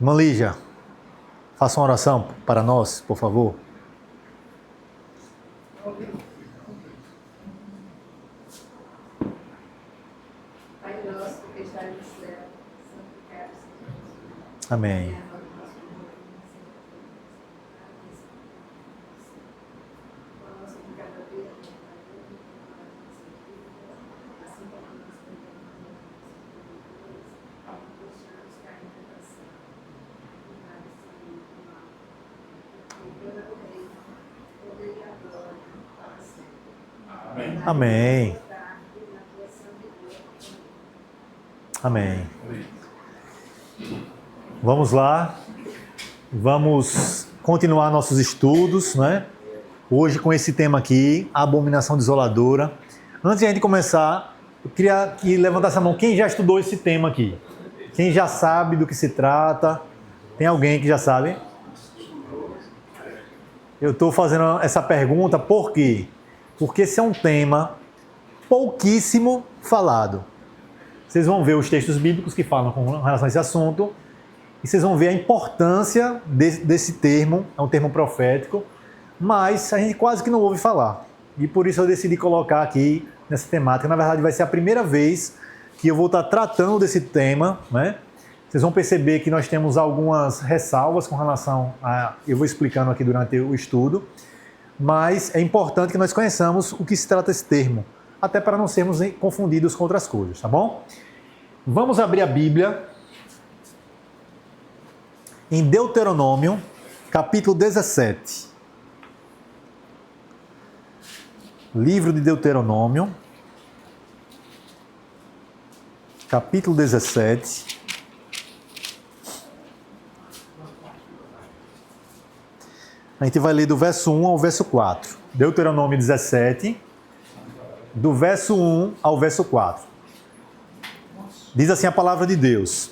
Irmã Lígia, faça uma oração para nós, por favor. Pai nosso que estás no céu, santificado seja o teu nome. Amém. Venha a nós o nosso pão, a nossa de cada dia, assim como nós perdoamos aos nossos deixamos cair em tentação. Poder e a glória para sempre. Amém. Amém. Vamos lá. Vamos continuar nossos estudos, né? Hoje com esse tema aqui, a abominação desoladora. Antes de a gente começar, eu queria que levantasse a mão quem já estudou esse tema aqui. Quem já sabe do que se trata? Tem alguém que já sabe? Eu estou fazendo essa pergunta por quê? Porque esse é um tema pouquíssimo falado. Vocês vão ver os textos bíblicos que falam com relação a esse assunto e vocês vão ver a importância desse termo, é um termo profético, mas a gente quase que não ouve falar. E por isso eu decidi colocar aqui nessa temática. Na verdade, vai ser a primeira vez que eu vou estar tratando desse tema, né? Vocês vão perceber que nós temos algumas ressalvas com relação a... Eu vou explicando aqui durante o estudo, mas é importante que nós conheçamos o que se trata esse termo, até para não sermos confundidos com outras coisas, tá bom? Vamos abrir a Bíblia em Deuteronômio, capítulo 17. Livro de Deuteronômio, capítulo 17. A gente vai ler do verso 1 ao verso 4. Deuteronômio 17, do verso 1 ao verso 4. Diz assim a palavra de Deus.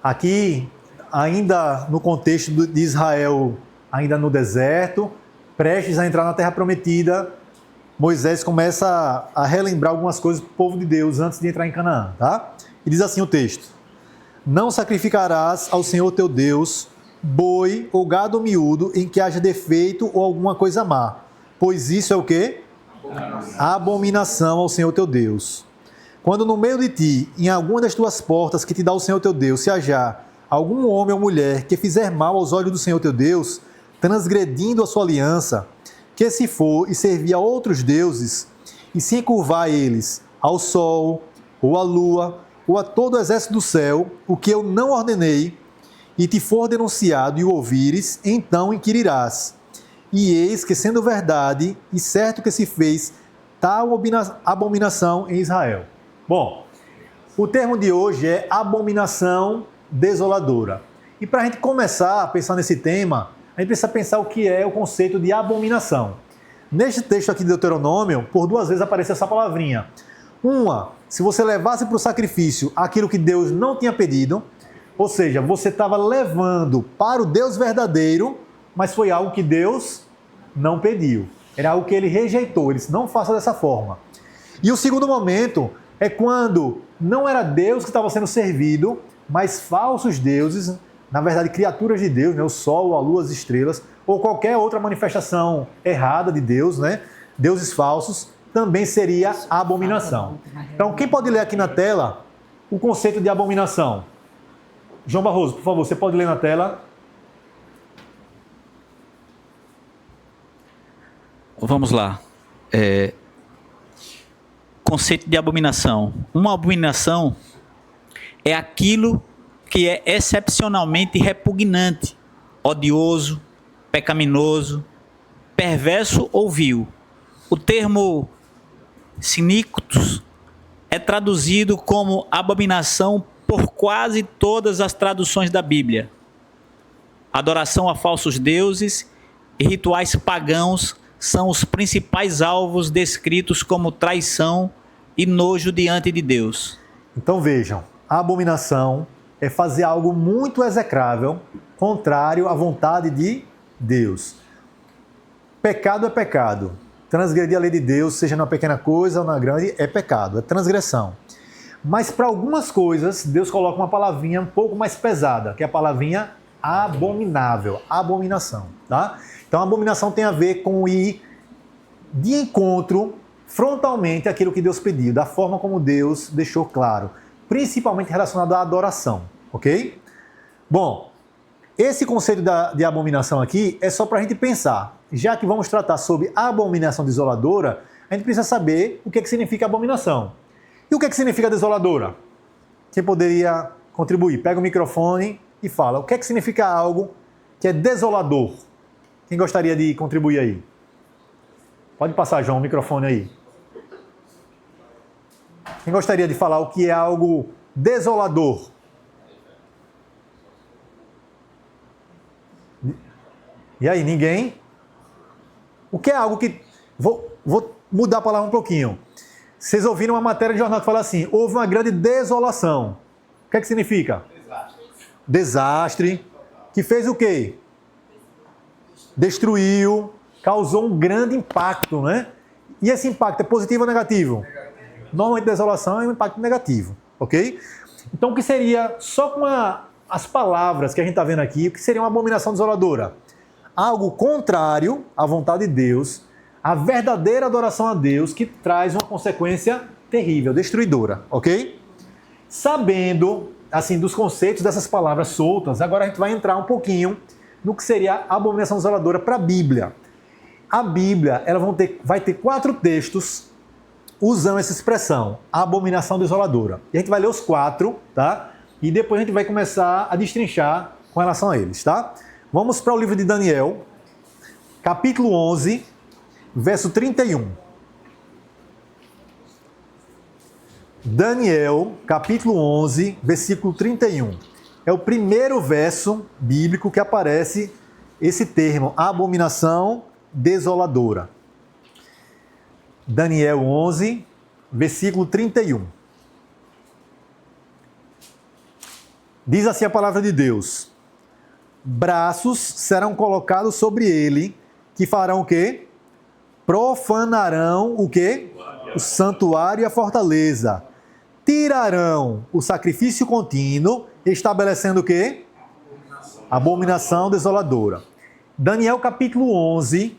Aqui, ainda no contexto de Israel, ainda no deserto, prestes a entrar na Terra Prometida, Moisés começa a relembrar algumas coisas para o povo de Deus antes de entrar em Canaã, tá? E diz assim o texto: Não sacrificarás ao Senhor teu Deus boi ou gado miúdo em que haja defeito ou alguma coisa má, pois isso é o quê? Abominação ao Senhor teu Deus. Quando no meio de ti, em alguma das tuas portas que te dá o Senhor teu Deus, se hajar algum homem ou mulher que fizer mal aos olhos do Senhor teu Deus, transgredindo a sua aliança, que se for e servir a outros deuses, e se encurvar a eles, ao sol, ou à lua, ou a todo o exército do céu, o que eu não ordenei, e te for denunciado e o ouvires, então inquirirás. E eis que, sendo verdade, e certo que se fez tal abominação em Israel. Bom, o termo de hoje é abominação desoladora. E para a gente começar a pensar nesse tema, a gente precisa pensar o que é o conceito de abominação. Neste texto aqui de Deuteronômio, por 2 vezes aparece essa palavrinha. Uma, se você levasse para o sacrifício aquilo que Deus não tinha pedido, ou seja, você estava levando para o Deus verdadeiro, mas foi algo que Deus não pediu. Era algo que ele rejeitou, ele disse, não faça dessa forma. E o segundo momento é quando não era Deus que estava sendo servido, mas falsos deuses, na verdade criaturas de Deus, né? O sol, a lua, as estrelas, ou qualquer outra manifestação errada de Deus, né? Deuses falsos, também seria abominação. Então, quem pode ler aqui na tela o conceito de abominação? João Barroso, por favor, você pode ler na tela? Vamos lá. Conceito de abominação. Uma abominação é aquilo que é excepcionalmente repugnante, odioso, pecaminoso, perverso ou vil. O termo sinictus é traduzido como abominação por quase todas as traduções da Bíblia. Adoração a falsos deuses e rituais pagãos são os principais alvos descritos como traição e nojo diante de Deus. Então vejam, a abominação é fazer algo muito execrável, contrário à vontade de Deus. Pecado é pecado. Transgredir a lei de Deus, seja numa pequena coisa ou na grande, é pecado, é transgressão. Mas para algumas coisas, Deus coloca uma palavrinha um pouco mais pesada, que é a palavrinha abominável, abominação, tá? Então, a abominação tem a ver com ir de encontro frontalmente àquilo que Deus pediu, da forma como Deus deixou claro, principalmente relacionado à adoração, ok? Bom, esse conceito de abominação aqui é só para a gente pensar. Já que vamos tratar sobre abominação desoladora, a gente precisa saber o que significa abominação. E o que significa desoladora? Quem poderia contribuir? Pega o microfone e fala. O que significa algo que é desolador? Quem gostaria de contribuir aí? Pode passar, João, o microfone aí. Quem gostaria de falar o que é algo desolador? E aí, ninguém? O que é algo que... Vou mudar a palavra um pouquinho. Vocês ouviram uma matéria de jornal que fala assim, houve uma grande desolação. O que significa? Desastre. Que fez o quê? Destruiu, causou um grande impacto, né? E esse impacto é positivo ou negativo? Normalmente desolação é um impacto negativo, ok? Então o que seria, só com as palavras que a gente está vendo aqui, o que seria uma abominação desoladora? Algo contrário à vontade de Deus, a verdadeira adoração a Deus, que traz uma consequência terrível, destruidora, ok? Sabendo, assim, dos conceitos dessas palavras soltas, agora a gente vai entrar um pouquinho no que seria a abominação desoladora para a Bíblia. A Bíblia, ela vai ter 4 textos usando essa expressão, abominação desoladora. E a gente vai ler os 4, tá? E depois a gente vai começar a destrinchar com relação a eles, tá? Vamos para o livro de Daniel, capítulo 11, verso 31. Daniel, capítulo 11, versículo 31. É o primeiro verso bíblico que aparece esse termo, abominação desoladora. Daniel 11, versículo 31. Diz assim a palavra de Deus: braços serão colocados sobre ele, que farão o quê? Profanarão o quê? O santuário e a fortaleza. Tirarão o sacrifício contínuo, estabelecendo o quê? Abominação desoladora. Daniel capítulo 11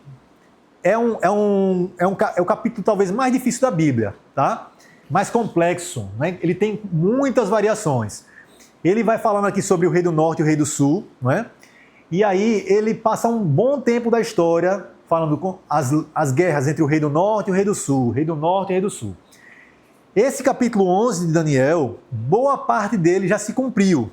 é o capítulo talvez mais difícil da Bíblia, tá? Mais complexo, né? Ele tem muitas variações. Ele vai falando aqui sobre o rei do norte e o rei do sul, não é? E aí ele passa um bom tempo da história falando com as guerras entre o rei do norte e o rei do sul, o rei do norte e o rei do sul. Esse capítulo 11 de Daniel, boa parte dele já se cumpriu.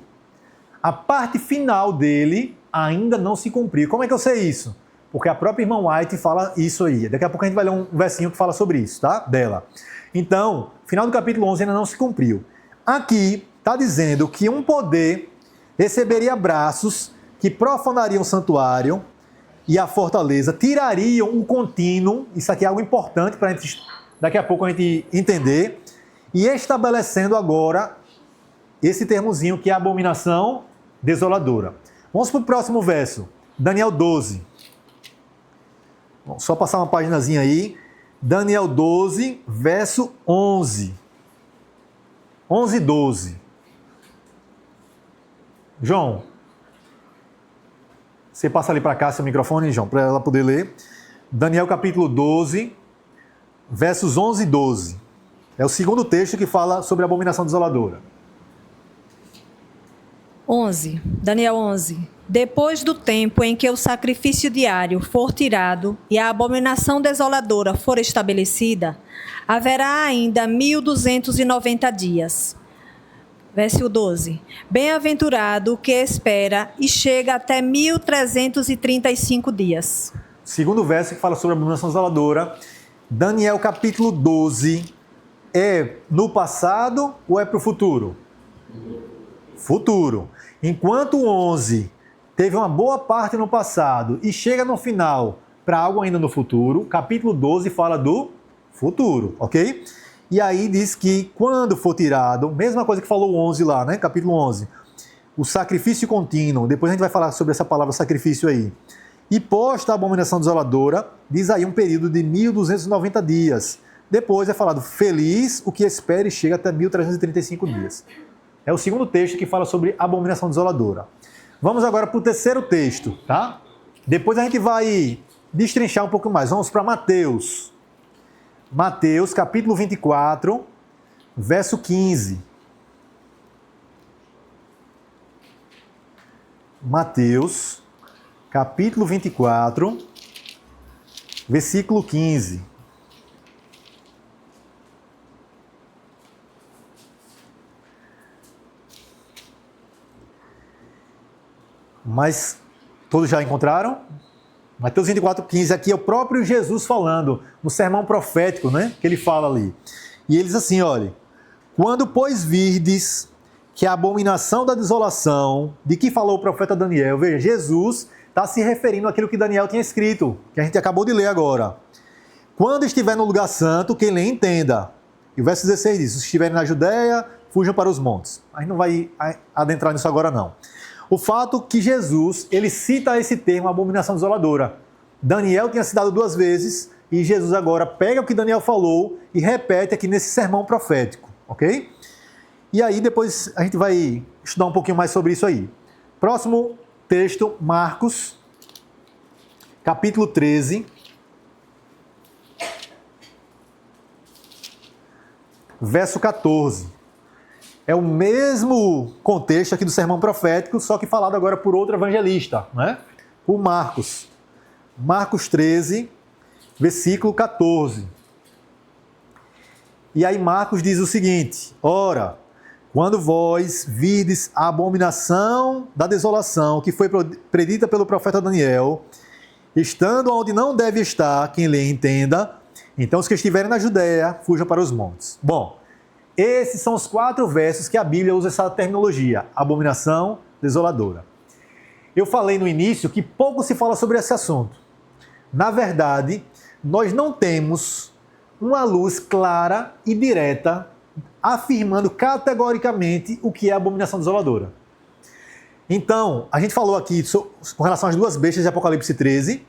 A parte final dele ainda não se cumpriu. Como é que eu sei isso? Porque a própria irmã White fala isso aí. Daqui a pouco a gente vai ler um versinho que fala sobre isso, tá? Dela. Então, final do capítulo 11 ainda não se cumpriu. Aqui está dizendo que um poder receberia braços que profanariam o santuário e a fortaleza, tirariam o contínuo, isso aqui é algo importante para a gente, daqui a pouco a gente entender, e estabelecendo agora esse termozinho que é a abominação desoladora. Vamos para o próximo verso, Daniel 12. Bom, só passar uma paginazinha aí. Daniel 12, verso 11. 11 e 12. João, você passa ali para cá seu microfone, João, para ela poder ler. Daniel capítulo 12, versos 11 e 12. É o segundo texto que fala sobre a abominação desoladora. 11. Daniel 11. Depois do tempo em que o sacrifício diário for tirado e a abominação desoladora for estabelecida, haverá ainda 1290 dias. Verso 12. Bem-aventurado o que espera e chega até 1335 dias. Segundo verso que fala sobre a abominação desoladora. Daniel capítulo 12. É no passado ou é para o futuro? Futuro. Enquanto o 11 teve uma boa parte no passado e chega no final para algo ainda no futuro, capítulo 12 fala do futuro, ok? E aí diz que quando for tirado, mesma coisa que falou o 11 lá, né? Capítulo 11, o sacrifício contínuo, depois a gente vai falar sobre essa palavra sacrifício aí, e posta a abominação desoladora, diz aí um período de 1290 dias, depois é falado, feliz o que espera e chega até 1335 dias. É o segundo texto que fala sobre abominação desoladora. Vamos agora para o terceiro texto, tá? Depois a gente vai destrinchar um pouco mais. Vamos para Mateus. Mateus, capítulo 24, verso 15. Mateus, capítulo 24, versículo 15. Mas todos já encontraram? Mateus 24, 15, aqui é o próprio Jesus falando, no sermão profético, né? Que ele fala ali. E ele diz assim, olha, quando, pois, virdes que a abominação da desolação, de que falou o profeta Daniel, veja, Jesus está se referindo àquilo que Daniel tinha escrito, que a gente acabou de ler agora. Quando estiver no lugar santo, quem lê entenda. E o verso 16 diz, se estiverem na Judéia, fujam para os montes. A gente não vai adentrar nisso agora, não. O fato que Jesus, ele cita esse termo, abominação desoladora. Daniel tinha citado 2 vezes, e Jesus agora pega o que Daniel falou e repete aqui nesse sermão profético, ok? E aí depois a gente vai estudar um pouquinho mais sobre isso aí. Próximo texto, Marcos, capítulo 13, verso 14. É o mesmo contexto aqui do sermão profético, só que falado agora por outro evangelista, né? Por Marcos. Marcos 13, versículo 14. E aí Marcos diz o seguinte, ora, quando vós virdes a abominação da desolação, que foi predita pelo profeta Daniel, estando onde não deve estar, quem lê entenda, então os que estiverem na Judéia, fujam para os montes. Bom, esses são os 4 versos que a Bíblia usa essa terminologia, abominação desoladora. Eu falei no início que pouco se fala sobre esse assunto. Na verdade, nós não temos uma luz clara e direta afirmando categoricamente o que é abominação desoladora. Então, a gente falou aqui com relação às 2 bestas de Apocalipse 13,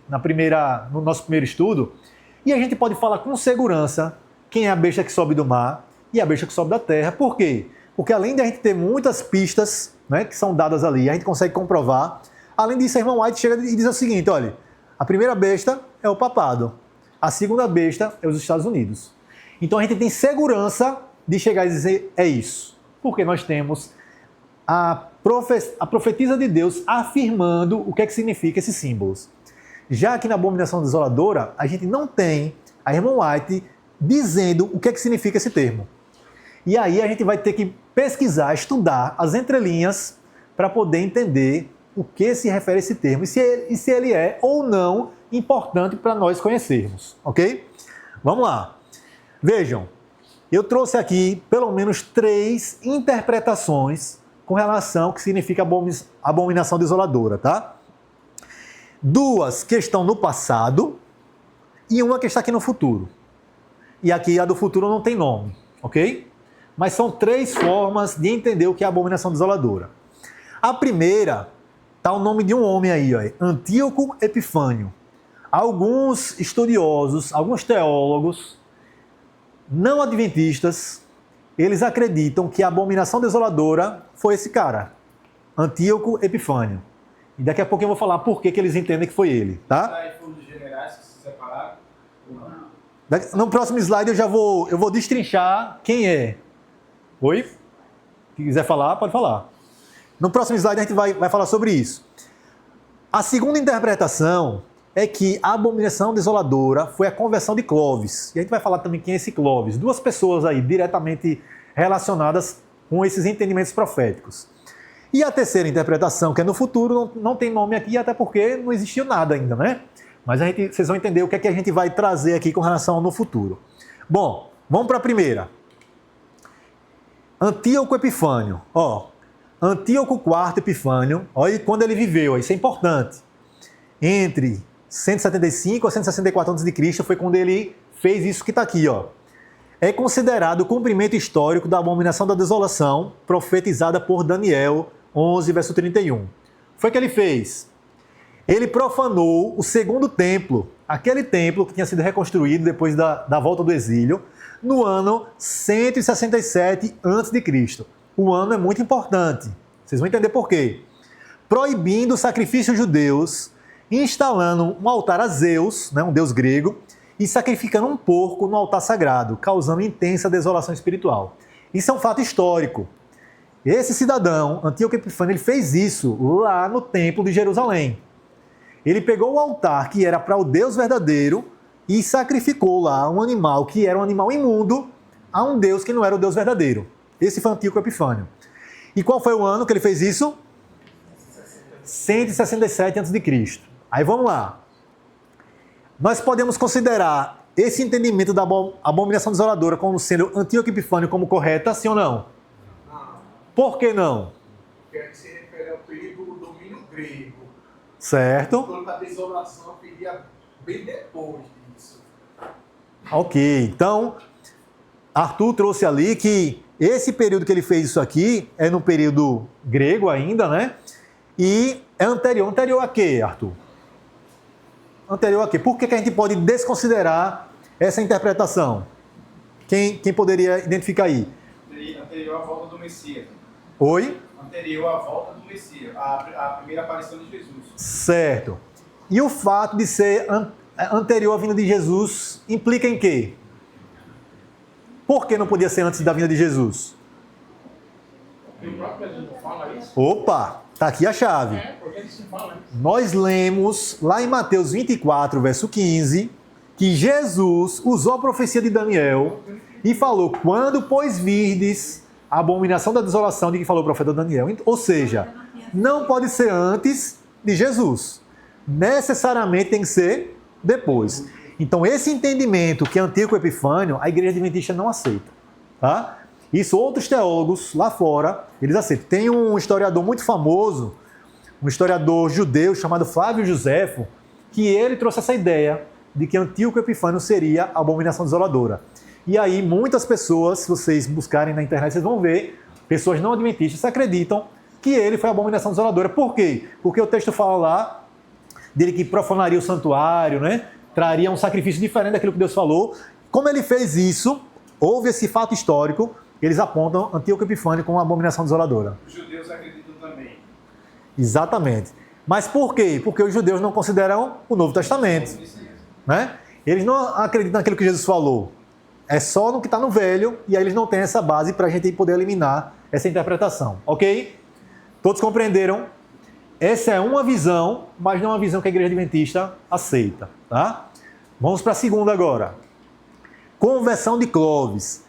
no nosso primeiro estudo, e a gente pode falar com segurança quem é a besta que sobe do mar e a besta que sobe da terra. Por quê? Porque além de a gente ter muitas pistas, né, que são dadas ali, a gente consegue comprovar. Além disso, a irmã White chega e diz o seguinte, olha, a primeira besta é o papado, a segunda besta é os Estados Unidos. Então a gente tem segurança de chegar e dizer é isso. Porque nós temos a profetisa de Deus afirmando o que é que significa esses símbolos. Já que na abominação desoladora, a gente não tem a irmã White dizendo o que é que significa esse termo. E aí a gente vai ter que pesquisar, estudar as entrelinhas para poder entender o que se refere a esse termo e se ele é ou não importante para nós conhecermos, ok? Vamos lá. Vejam, eu trouxe aqui pelo menos 3 interpretações com relação ao que significa abominação desoladora, tá? 2 que estão no passado e uma que está aqui no futuro. E aqui a do futuro não tem nome, ok? Mas são 3 formas de entender o que é abominação desoladora. A primeira está o nome de um homem aí, ó, Antíoco Epifânio. Alguns estudiosos, alguns teólogos não adventistas, eles acreditam que a abominação desoladora foi esse cara, Antíoco Epifânio. E daqui a pouco eu vou falar por que eles entendem que foi ele, tá? Aí foram os generais que se separaram ou não? No próximo slide eu vou destrinchar quem é. Oi? Se quiser falar, pode falar. No próximo slide a gente vai falar sobre isso. A segunda interpretação é que a abominação desoladora foi a conversão de Clovis. E a gente vai falar também quem é esse Clovis. 2 pessoas aí diretamente relacionadas com esses entendimentos proféticos. E a terceira interpretação, que é no futuro, não tem nome aqui, até porque não existiu nada ainda, né? Mas vocês vão entender o que é que a gente vai trazer aqui com relação ao no futuro. Bom, vamos para a primeira. Antíoco Epifânio. Antíoco IV Epifânio, olha quando ele viveu, isso é importante. Entre 175 a 164 a.C. foi quando ele fez isso que está aqui, ó. É considerado o cumprimento histórico da abominação da desolação profetizada por Daniel 11, verso 31. Foi o que ele fez. ele profanou o segundo templo, aquele templo que tinha sido reconstruído depois da volta do exílio, no ano 167 a.C. O ano é muito importante. Vocês vão entender por quê. Proibindo sacrifícios judeus, instalando um altar a Zeus, né, um deus grego, e sacrificando um porco no altar sagrado, causando intensa desolação espiritual. Isso é um fato histórico. Esse cidadão, Antíoco Epifânio, ele fez isso lá no templo de Jerusalém. Ele pegou o altar que era para o Deus verdadeiro e sacrificou lá um animal que era um animal imundo a um Deus que não era o Deus verdadeiro. Esse foi Antíoco Epifânio. E qual foi o ano que ele fez isso? 167 a.C. Aí vamos lá. Nós podemos considerar esse entendimento da abominação desoladora como sendo Antíoco Epifânio como correta, sim ou não? Não. Por que não? Porque se refere ao período do domínio grego. Certo. Quando a desolação viria bem depois disso. Ok, então Arthur trouxe ali que esse período que ele fez isso aqui é no período grego ainda, né? E é anterior. Anterior a quê, Arthur? Anterior a quê? Por que a gente pode desconsiderar essa interpretação? Quem poderia identificar aí? Anterior à volta do Messias. Oi? Anterior à volta do Messias. A primeira aparição de Jesus. Certo. E o fato de ser anterior à vinda de Jesus implica em quê? Por que não podia ser antes da vinda de Jesus? E o próprio Jesus fala isso? Opa, tá aqui a chave. Porque ele se fala isso. Nós lemos lá em Mateus 24, verso 15, que Jesus usou a profecia de Daniel e falou: quando, pois, virdes a abominação da desolação de que falou o profeta Daniel. Ou seja, não pode ser antes de Jesus. Necessariamente tem que ser depois. Então, esse entendimento que é Antíoco Epifânio, a Igreja Adventista não aceita. Tá? Isso outros teólogos lá fora, eles aceitam. Tem um historiador muito famoso, um historiador judeu chamado Flávio Joséfo, que ele trouxe essa ideia de que Antíoco Epifânio seria a abominação desoladora. E aí muitas pessoas, se vocês buscarem na internet, vocês vão ver, pessoas não adventistas acreditam que ele foi a abominação desoladora. Por quê? Porque o texto fala lá dele que profanaria o santuário, né? Traria um sacrifício diferente daquilo que Deus falou. Como ele fez isso, houve esse fato histórico, eles apontam Antíoco Epifânio como uma abominação desoladora. Os judeus acreditam também. Exatamente. Mas por quê? Porque os judeus não consideram o Novo Testamento. Né? Eles não acreditam naquilo que Jesus falou. É só no que está no Velho, e aí eles não têm essa base para a gente poder eliminar essa interpretação. Ok? Todos compreenderam? Essa é uma visão, mas não é uma visão que a Igreja Adventista aceita. Tá? Vamos para a segunda agora. Conversão de Clovis.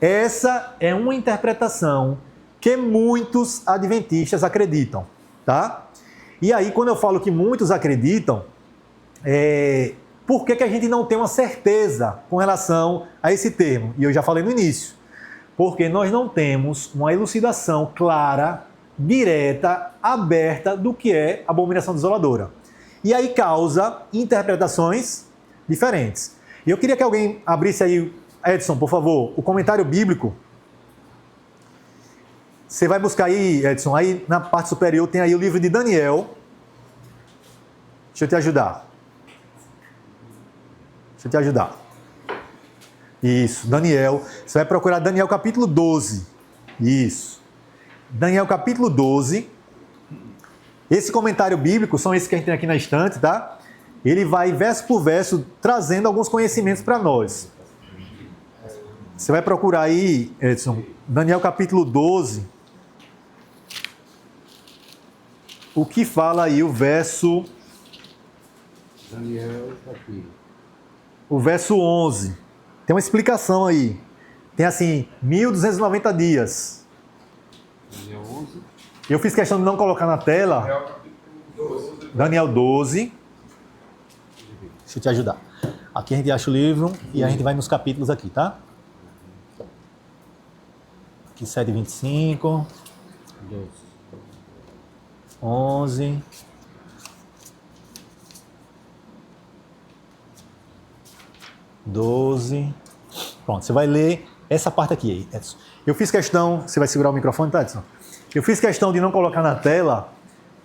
Essa é uma interpretação que muitos adventistas acreditam. Tá? E aí, quando eu falo que muitos acreditam, por que a gente não tem uma certeza com relação a esse termo? E eu já falei no início. Porque nós não temos uma elucidação clara, direta, aberta do que é abominação desoladora. E aí causa interpretações diferentes. E eu queria que alguém abrisse aí, Edson, por favor, o comentário bíblico. Você vai buscar aí, Edson, aí na parte superior tem aí o livro de Daniel. Deixa eu te ajudar. Isso, Daniel. Você vai procurar Daniel capítulo 12. Isso. Daniel capítulo 12. Esse comentário bíblico, são esses que a gente tem aqui na estante, tá? Ele vai verso por verso trazendo alguns conhecimentos para nós. Você vai procurar aí, Edson, Daniel capítulo 12. O que fala aí o verso... Daniel aqui. O verso 11. Tem uma explicação aí. Tem assim, 1290 dias. Daniel 11. Eu fiz questão de não colocar na tela. Daniel 12. Deixa eu te ajudar. Aqui a gente acha o livro e a gente vai nos capítulos aqui, tá? Aqui 7:25. 11. Pronto, você vai ler essa parte aqui, Edson. Eu fiz questão... Você vai segurar o microfone, tá, Edson? Eu fiz questão de não colocar na tela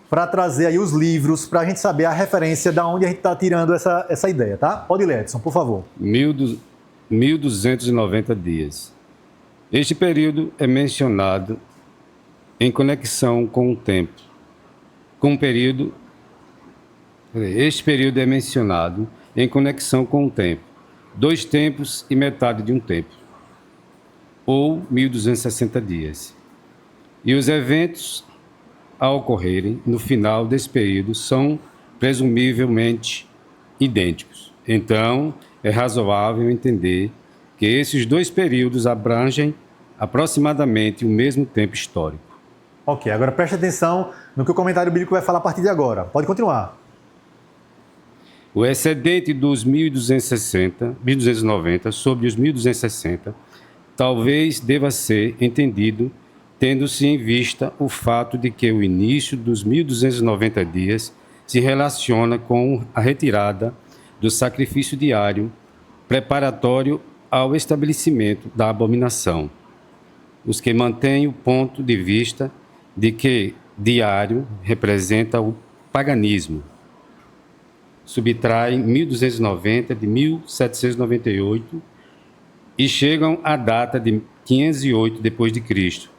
para trazer aí os livros, para a gente saber a referência de onde a gente está tirando essa ideia, tá? Pode ler, Edson, por favor. 1290 dias. Este período é mencionado em conexão com o tempo. Este período é mencionado em conexão com o tempo. 2 tempos e metade de um tempo, ou 1260 dias. E os eventos a ocorrerem no final desse período são presumivelmente idênticos. Então, é razoável entender que esses 2 períodos abrangem aproximadamente o mesmo tempo histórico. Ok, agora preste atenção no que o comentário bíblico vai falar a partir de agora. Pode continuar. O excedente dos 1290 sobre os 1260 talvez deva ser entendido tendo-se em vista o fato de que o início dos 1290 dias se relaciona com a retirada do sacrifício diário preparatório ao estabelecimento da abominação. Os que mantêm o ponto de vista de que diário representa o paganismo subtraem 1290 de 1798 e chegam à data de 508 depois de Cristo.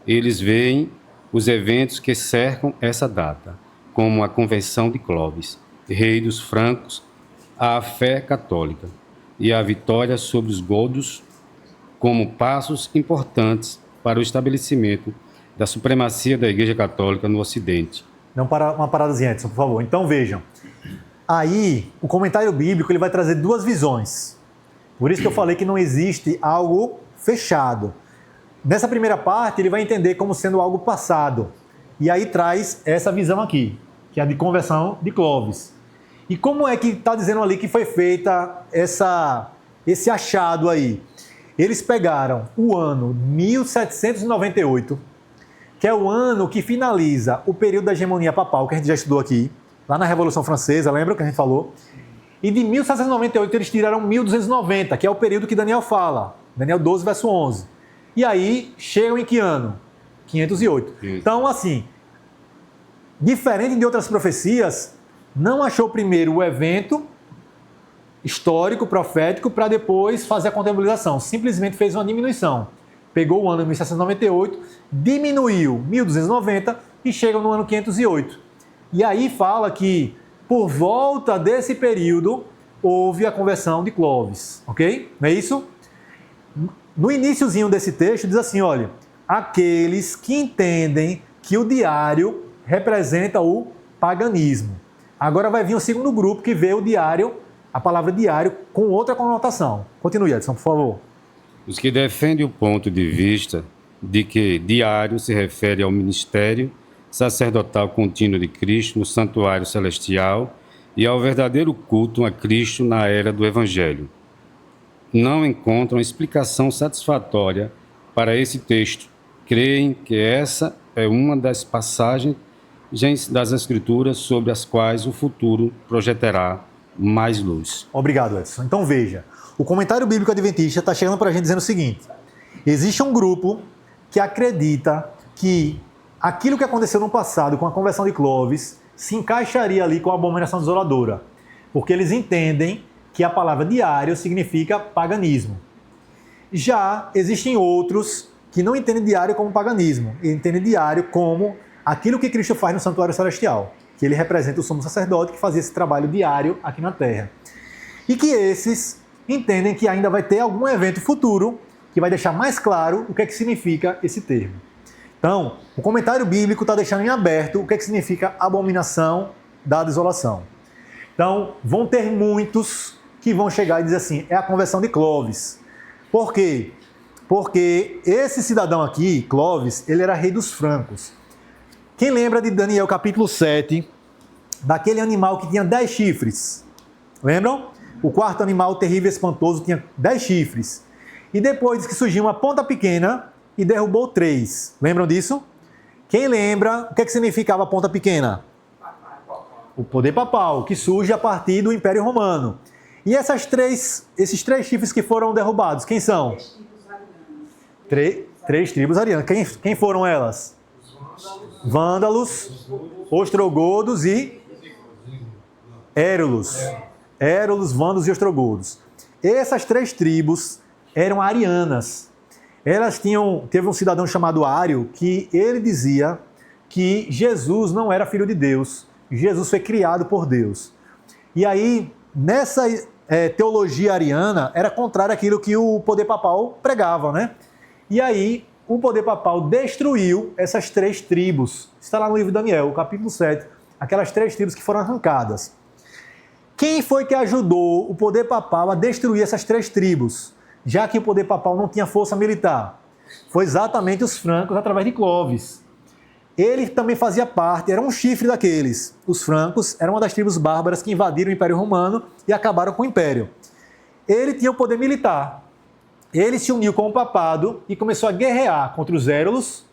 Eles veem os eventos que cercam essa data, como a Convenção de Clovis, rei dos francos, à fé católica e a vitória sobre os godos como passos importantes para o estabelecimento da supremacia da Igreja Católica no Ocidente. Não, para uma paradazinha, Edson, por favor. Então vejam, aí o comentário bíblico ele vai trazer 2 visões. Por isso que eu falei que não existe algo fechado. Nessa primeira parte ele vai entender como sendo algo passado. E aí traz essa visão aqui, que é a de conversão de Clovis. E como é que está dizendo ali que foi feita esse achado aí? Eles pegaram o ano 1798, que é o ano que finaliza o período da hegemonia papal, que a gente já estudou aqui, lá na Revolução Francesa, lembra que a gente falou? E de 1798 eles tiraram 1290, que é o período que Daniel fala, Daniel 12, verso 11. E aí chegam em que ano? 508. Então, assim, diferente de outras profecias, não achou primeiro o evento histórico, profético, para depois fazer a contabilização. Simplesmente fez uma diminuição. Pegou o ano de 1798, diminuiu 1290 e chega no ano 508. E aí fala que, por volta desse período, houve a conversão de Clovis. Ok? Não é isso? No iniciozinho desse texto diz assim, olha, aqueles que entendem que o diário representa o paganismo. Agora vai vir o segundo grupo que vê o diário, a palavra diário, com outra conotação. Continue, Edson, por favor. Os que defendem o ponto de vista de que diário se refere ao ministério sacerdotal contínuo de Cristo no santuário celestial e ao verdadeiro culto a Cristo na era do Evangelho, não encontram explicação satisfatória para esse texto. Creem que essa é uma das passagens das Escrituras sobre as quais o futuro projetará mais luz. Obrigado, Edson. Então veja, o comentário bíblico adventista está chegando para a gente dizendo o seguinte: existe um grupo que acredita que aquilo que aconteceu no passado com a conversão de Clovis se encaixaria ali com a abominação desoladora, porque eles entendem que a palavra diário significa paganismo. Já existem outros que não entendem diário como paganismo, e entendem diário como aquilo que Cristo faz no santuário celestial, que ele representa o sumo sacerdote que fazia esse trabalho diário aqui na terra. E que esses entendem que ainda vai ter algum evento futuro que vai deixar mais claro o que é que significa esse termo. Então, o comentário bíblico está deixando em aberto o que é que significa abominação da desolação. Então, vão ter muitos que vão chegar e dizer assim, é a conversão de Clovis. Por quê? Porque esse cidadão aqui, Clovis, ele era rei dos francos. Quem lembra de Daniel capítulo 7, daquele animal que tinha 10 chifres? Lembram? O quarto animal terrível e espantoso tinha 10 chifres. E depois diz que surgiu uma ponta pequena e derrubou 3. Lembram disso? Quem lembra o que é que significava a ponta pequena? O poder papal, que surge a partir do Império Romano. E esses três chifres que foram derrubados, quem são? 3 tribos arianas. Quem foram elas? vândalos, ostrogodos e érulos. Érulos, vândalos e ostrogodos. Essas 3 tribos eram arianas. Teve um cidadão chamado Ário que ele dizia que Jesus não era filho de Deus. Jesus foi criado por Deus. E aí, nessa teologia ariana, era contrário àquilo que o poder papal pregava, né? E aí, o poder papal destruiu essas 3 tribos. Está lá no livro de Daniel, capítulo 7, aquelas 3 tribos que foram arrancadas. Quem foi que ajudou o poder papal a destruir essas 3 tribos? Já que o poder papal não tinha força militar. Foi exatamente os francos através de Clovis. Ele também fazia parte, era um chifre daqueles. Os francos eram uma das tribos bárbaras que invadiram o Império Romano e acabaram com o Império. Ele tinha o poder militar. Ele se uniu com o papado e começou a guerrear contra os érulos,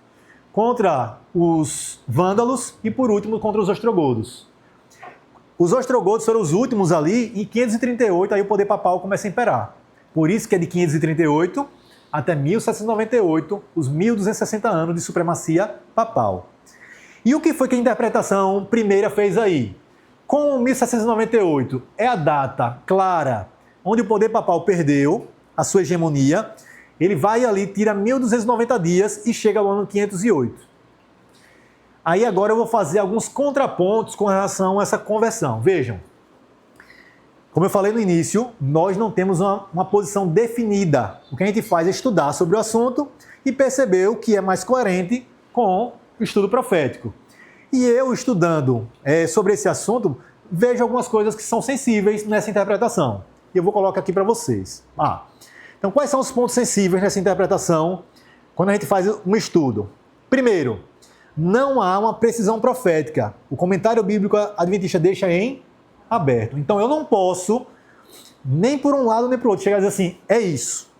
contra os vândalos e, por último, contra os ostrogodos. Os ostrogodos foram os últimos ali. Em 538, aí o poder papal começa a imperar. Por isso que é de 538 até 1798, os 1260 anos de supremacia papal. E o que foi que a interpretação primeira fez aí? Com 1798 é a data clara onde o poder papal perdeu a sua hegemonia. Ele vai ali, tira 1290 dias e chega ao ano 508. Aí agora eu vou fazer alguns contrapontos com relação a essa conversão. Vejam, como eu falei no início, nós não temos uma posição definida. O que a gente faz é estudar sobre o assunto e perceber o que é mais coerente com o estudo profético. E eu, estudando sobre esse assunto, vejo algumas coisas que são sensíveis nessa interpretação. E eu vou colocar aqui para vocês. Então, quais são os pontos sensíveis nessa interpretação quando a gente faz um estudo? Primeiro, não há uma precisão profética. O comentário bíblico adventista deixa em aberto. Então, eu não posso, nem por um lado nem por outro, chegar a dizer assim, é isso.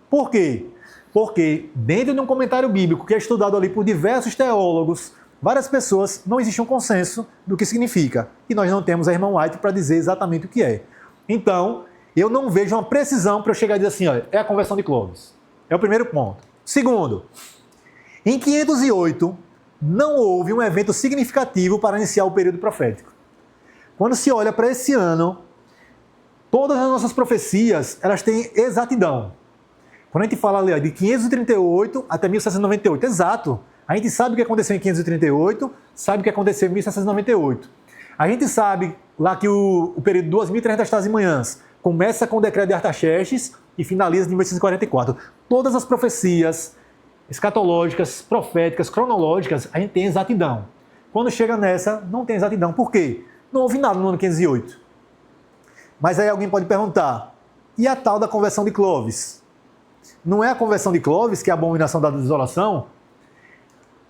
Por quê? Porque dentro de um comentário bíblico que é estudado ali por diversos teólogos, várias pessoas, não existe um consenso do que significa. E nós não temos a irmã White para dizer exatamente o que é. Então, eu não vejo uma precisão para eu chegar a dizer assim, olha, é a conversão de Clovis. É o primeiro ponto. Segundo, em 508, não houve um evento significativo para iniciar o período profético. Quando se olha para esse ano, todas as nossas profecias, elas têm exatidão. Quando a gente fala ali de 538 até 1798, exato. A gente sabe o que aconteceu em 538, sabe o que aconteceu em 1798. A gente sabe lá que o período de 2300 tardes e manhãs começa com o decreto de Artaxerxes e finaliza em 1844. Todas as profecias escatológicas, proféticas, cronológicas, a gente tem exatidão. Quando chega nessa, não tem exatidão. Por quê? Não houve nada no ano 508. Mas aí alguém pode perguntar, e a tal da conversão de Clovis? Não é a conversão de Clovis, que é a abominação da desolação?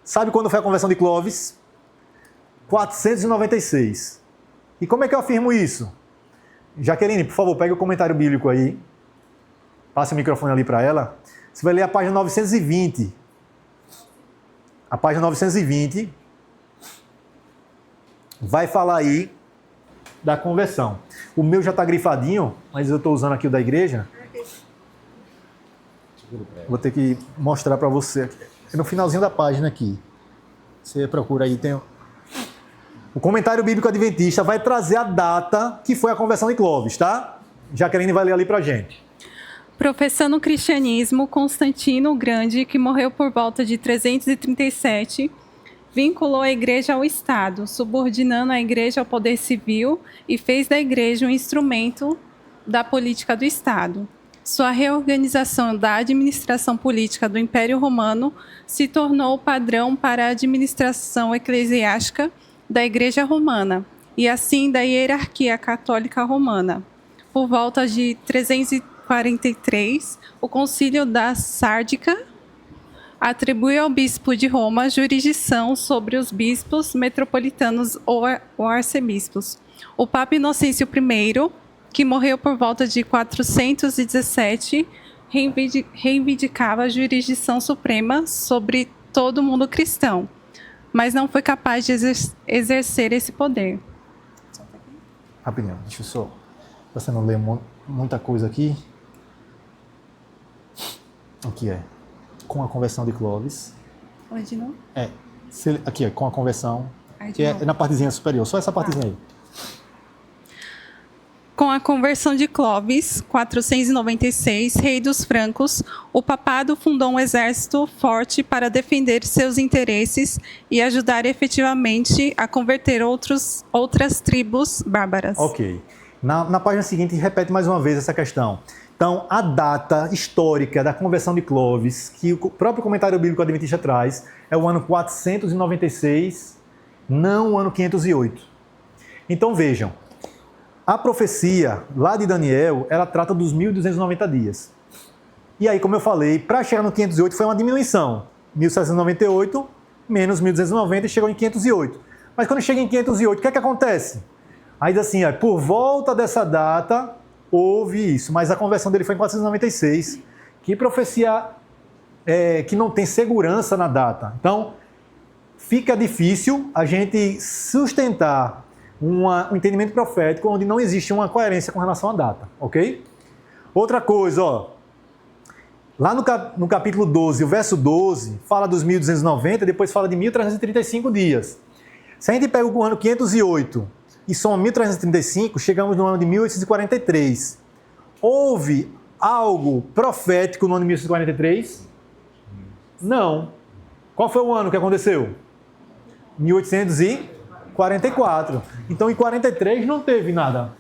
Sabe quando foi a conversão de Clovis? 496. E como é que eu afirmo isso? Jaqueline, por favor, pegue o comentário bíblico aí. Passe o microfone ali para ela. Você vai ler a página 920. A página 920 vai falar aí da conversão. O meu já está grifadinho, mas eu estou usando aqui o da igreja. Vou ter que mostrar para você aqui. É no finalzinho da página aqui. Você procura aí, tem... O comentário bíblico adventista vai trazer a data que foi a conversão de Clovis, tá? Jaqueline vai ler ali pra gente. Professando o cristianismo, Constantino o Grande, que morreu por volta de 337, vinculou a igreja ao Estado, subordinando a igreja ao poder civil e fez da igreja um instrumento da política do Estado. Sua reorganização da administração política do Império Romano se tornou o padrão para a administração eclesiástica da Igreja Romana e assim da hierarquia católica romana. Por volta de 343, o Concílio da Sárdica atribuiu ao bispo de Roma jurisdição sobre os bispos metropolitanos ou arcebispos. O Papa Inocêncio I, que morreu por volta de 417, reivindicava a jurisdição suprema sobre todo o mundo cristão, mas não foi capaz de exercer esse poder. Rapidinho, deixa eu só... Você não lê muita coisa aqui. O que é? Com a conversão de Clovis. Hoje não? É. Aqui, ó, com a conversão, Aí, de que é novo. na partezinha superior, só essa partezinha aí. Com a conversão de Clovis, 496, rei dos francos, o papado fundou um exército forte para defender seus interesses e ajudar efetivamente a converter outras tribos bárbaras. Ok. Na página seguinte, repete mais uma vez essa questão. Então, a data histórica da conversão de Clovis, que o próprio comentário bíblico adventista traz, é o ano 496, não o ano 508. Então, vejam. A profecia lá de Daniel, ela trata dos 1.290 dias. E aí, como eu falei, para chegar no 508 foi uma diminuição. 1.798 menos 1.290 e chegou em 508. Mas quando chega em 508, o que é que acontece? Aí diz assim, ó, por volta dessa data, houve isso. Mas a conversão dele foi em 496. Que profecia que não tem segurança na data. Então, fica difícil a gente sustentar um entendimento profético onde não existe uma coerência com relação à data, ok? Outra coisa, ó, lá no capítulo 12, o verso 12, fala dos 1.290, depois fala de 1.335 dias. Se a gente pega o ano 508 e soma 1.335, chegamos no ano de 1843. Houve algo profético no ano de 1843? Não. Qual foi o ano que aconteceu? 1844. Então, em 43 não teve nada.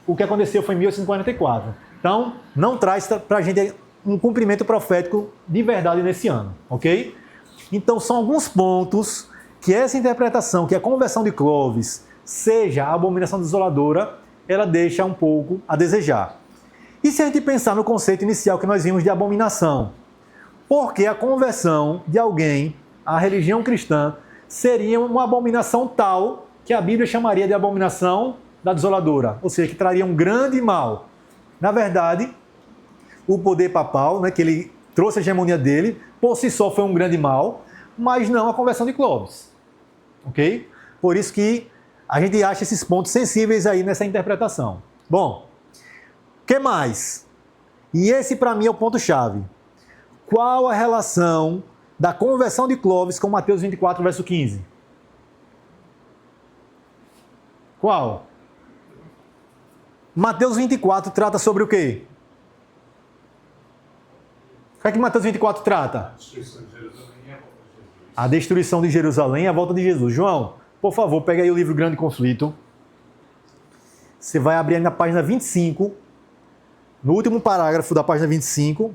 O que aconteceu foi em 1844. Então, não traz para a gente um cumprimento profético de verdade nesse ano, ok? Então, são alguns pontos que essa interpretação, que a conversão de Clovis seja a abominação desoladora, ela deixa um pouco a desejar. E se a gente pensar no conceito inicial que nós vimos de abominação? Porque a conversão de alguém à religião cristã seria uma abominação tal que a Bíblia chamaria de abominação da desoladora, ou seja, que traria um grande mal. Na verdade, o poder papal, né, que ele trouxe a hegemonia dele, por si só foi um grande mal, mas não a conversão de Clovis. Ok? Por isso que a gente acha esses pontos sensíveis aí nessa interpretação. Bom, o que mais? E esse para mim é o ponto-chave. Qual a relação da conversão de Clovis com Mateus 24, verso 15? Qual? Mateus 24 trata sobre o quê? O que é que Mateus 24 trata? A destruição de Jerusalém e a volta de Jesus. João, por favor, pega aí o livro Grande Conflito. Você vai abrir aí na página 25, no último parágrafo da página 25,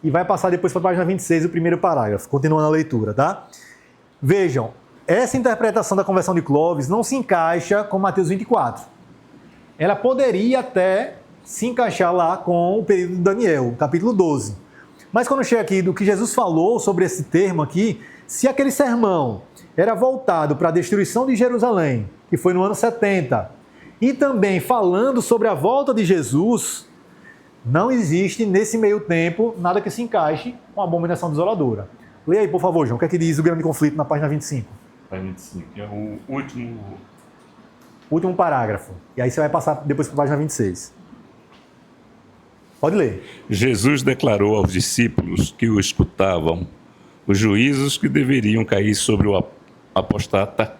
e vai passar depois para a página 26, o primeiro parágrafo, continuando a leitura, tá? Vejam, essa interpretação da conversão de Clovis não se encaixa com Mateus 24. Ela poderia até se encaixar lá com o período de Daniel, capítulo 12. Mas quando chega aqui do que Jesus falou sobre esse termo aqui, se aquele sermão era voltado para a destruição de Jerusalém, que foi no ano 70, e também falando sobre a volta de Jesus, não existe nesse meio tempo nada que se encaixe com a abominação desoladora. Leia aí, por favor, João, o que é que diz o Grande Conflito na página 25? Página 25, é o último... Último parágrafo. E aí você vai passar depois para a página 26. Pode ler. Jesus declarou aos discípulos que o escutavam os juízos que deveriam cair sobre o apóstata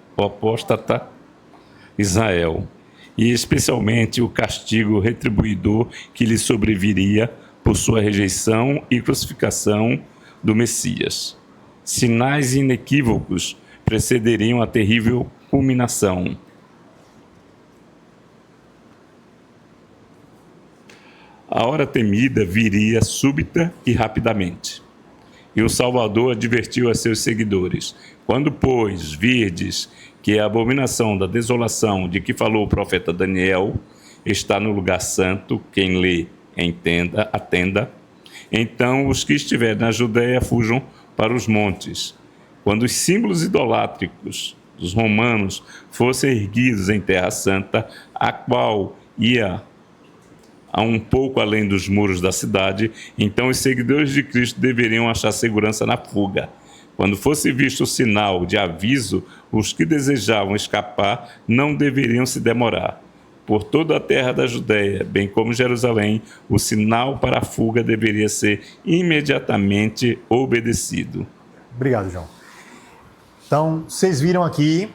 Israel, e especialmente o castigo retribuidor que lhe sobreviria por sua rejeição e crucificação do Messias. Sinais inequívocos precederiam a terrível culminação. A hora temida viria súbita e rapidamente. E o Salvador advertiu a seus seguidores: quando, pois, virdes que a abominação da desolação de que falou o profeta Daniel está no lugar santo, quem lê, atenda, então os que estiverem na Judéia fujam para os montes. Quando os símbolos idolátricos dos romanos fossem erguidos em terra santa, a qual ia a um pouco além dos muros da cidade, então os seguidores de Cristo deveriam achar segurança na fuga. Quando fosse visto o sinal de aviso, os que desejavam escapar não deveriam se demorar. Por toda a terra da Judéia, bem como Jerusalém, o sinal para a fuga deveria ser imediatamente obedecido. Obrigado, João. Então, vocês viram aqui,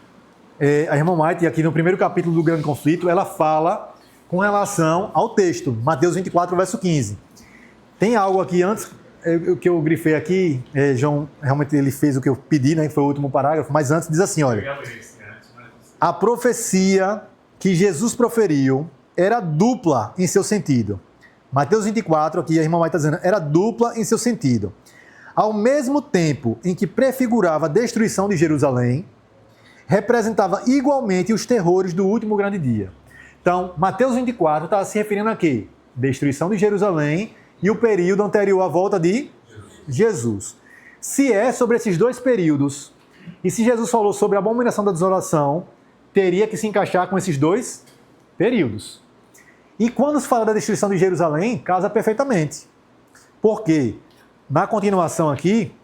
a irmã White, aqui no primeiro capítulo do Grande Conflito, ela fala com relação ao texto, Mateus 24, verso 15. Tem algo aqui antes, que eu grifei aqui, João, realmente ele fez o que eu pedi, né, que foi o último parágrafo, mas antes diz assim, olha, a profecia que Jesus proferiu era dupla em seu sentido. Mateus 24, aqui a irmã White está dizendo, era dupla em seu sentido. Ao mesmo tempo em que prefigurava a destruição de Jerusalém, representava igualmente os terrores do último grande dia. Então, Mateus 24 está se referindo a quê? Destruição de Jerusalém e o período anterior à volta de Jesus. Se é sobre esses dois períodos, e se Jesus falou sobre a abominação da desolação, teria que se encaixar com esses dois períodos. E quando se fala da destruição de Jerusalém, casa perfeitamente. Porque, na continuação aqui,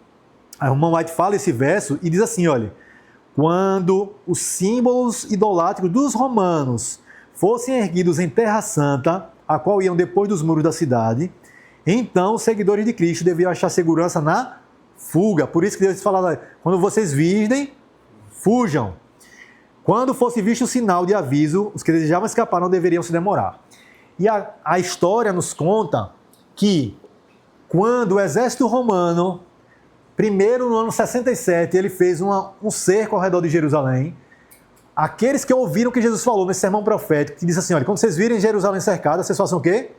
a irmã White fala esse verso e diz assim, olha, quando os símbolos idolátricos dos romanos fossem erguidos em terra santa, a qual iam depois dos muros da cidade, então os seguidores de Cristo deviam achar segurança na fuga. Por isso que Deus fala, quando vocês virem, fujam. Quando fosse visto o sinal de aviso, os que desejavam escapar não deveriam se demorar. E a história nos conta que quando o exército romano, primeiro no ano 67, ele fez um cerco ao redor de Jerusalém, aqueles que ouviram o que Jesus falou nesse sermão profético, que disse assim, olha, quando vocês virem Jerusalém cercada, vocês façam o quê?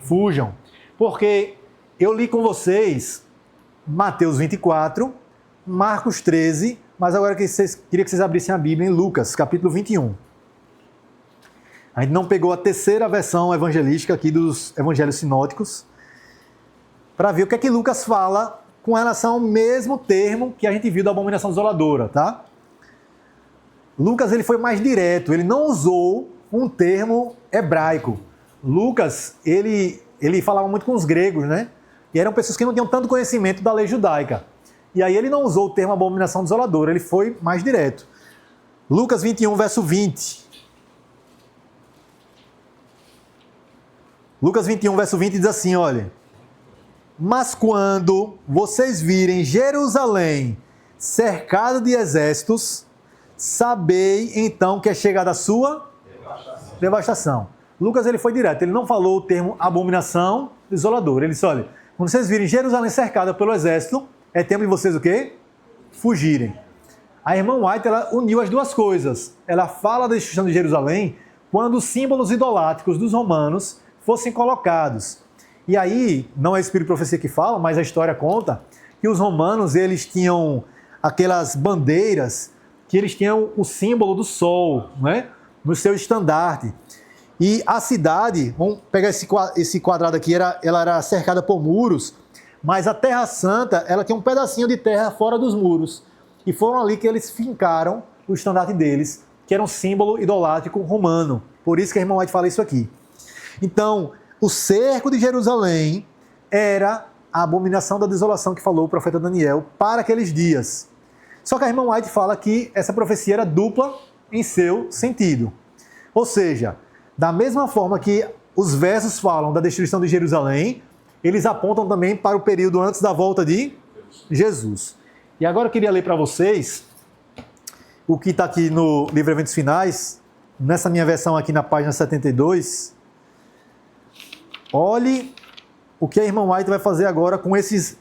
Fujam. Porque eu li com vocês Mateus 24, Marcos 13, mas agora queria que vocês abrissem a Bíblia em Lucas, capítulo 21. A gente não pegou a terceira versão evangelística aqui dos evangelhos sinóticos, para ver o que é que Lucas fala com relação ao mesmo termo que a gente viu da abominação desoladora, tá? Lucas ele foi mais direto, ele não usou um termo hebraico. Lucas, ele falava muito com os gregos, né? E eram pessoas que não tinham tanto conhecimento da lei judaica. E aí ele não usou o termo abominação desoladora, ele foi mais direto. Lucas 21, verso 20. Lucas 21, verso 20 diz assim, olha, mas quando vocês virem Jerusalém cercada de exércitos, sabei então que é chegada a sua devastação. Lucas ele foi direto, ele não falou o termo abominação desoladora. Ele disse, olha, quando vocês virem Jerusalém cercada pelo exército, é tempo de vocês o quê? Fugirem. A irmã White ela uniu as duas coisas. Ela fala da destruição de Jerusalém quando os símbolos idolátricos dos romanos fossem colocados. E aí, não é o Espírito de Profecia que fala, mas a história conta que os romanos eles tinham aquelas bandeiras que eles tinham o símbolo do sol, né, no seu estandarte. E a cidade, vamos pegar esse quadrado aqui, ela era cercada por muros, mas a Terra Santa ela tinha um pedacinho de terra fora dos muros. E foram ali que eles fincaram o estandarte deles, que era um símbolo idolátrico romano. Por isso que a irmã White fala isso aqui. Então, o cerco de Jerusalém era a abominação da desolação que falou o profeta Daniel para aqueles dias. Só que a irmã White fala que essa profecia era dupla em seu sentido. Ou seja, da mesma forma que os versos falam da destruição de Jerusalém, eles apontam também para o período antes da volta de Jesus. E agora eu queria ler para vocês o que está aqui no livro Eventos Finais, nessa minha versão aqui na página 72. Olhe o que a irmã White vai fazer agora com esse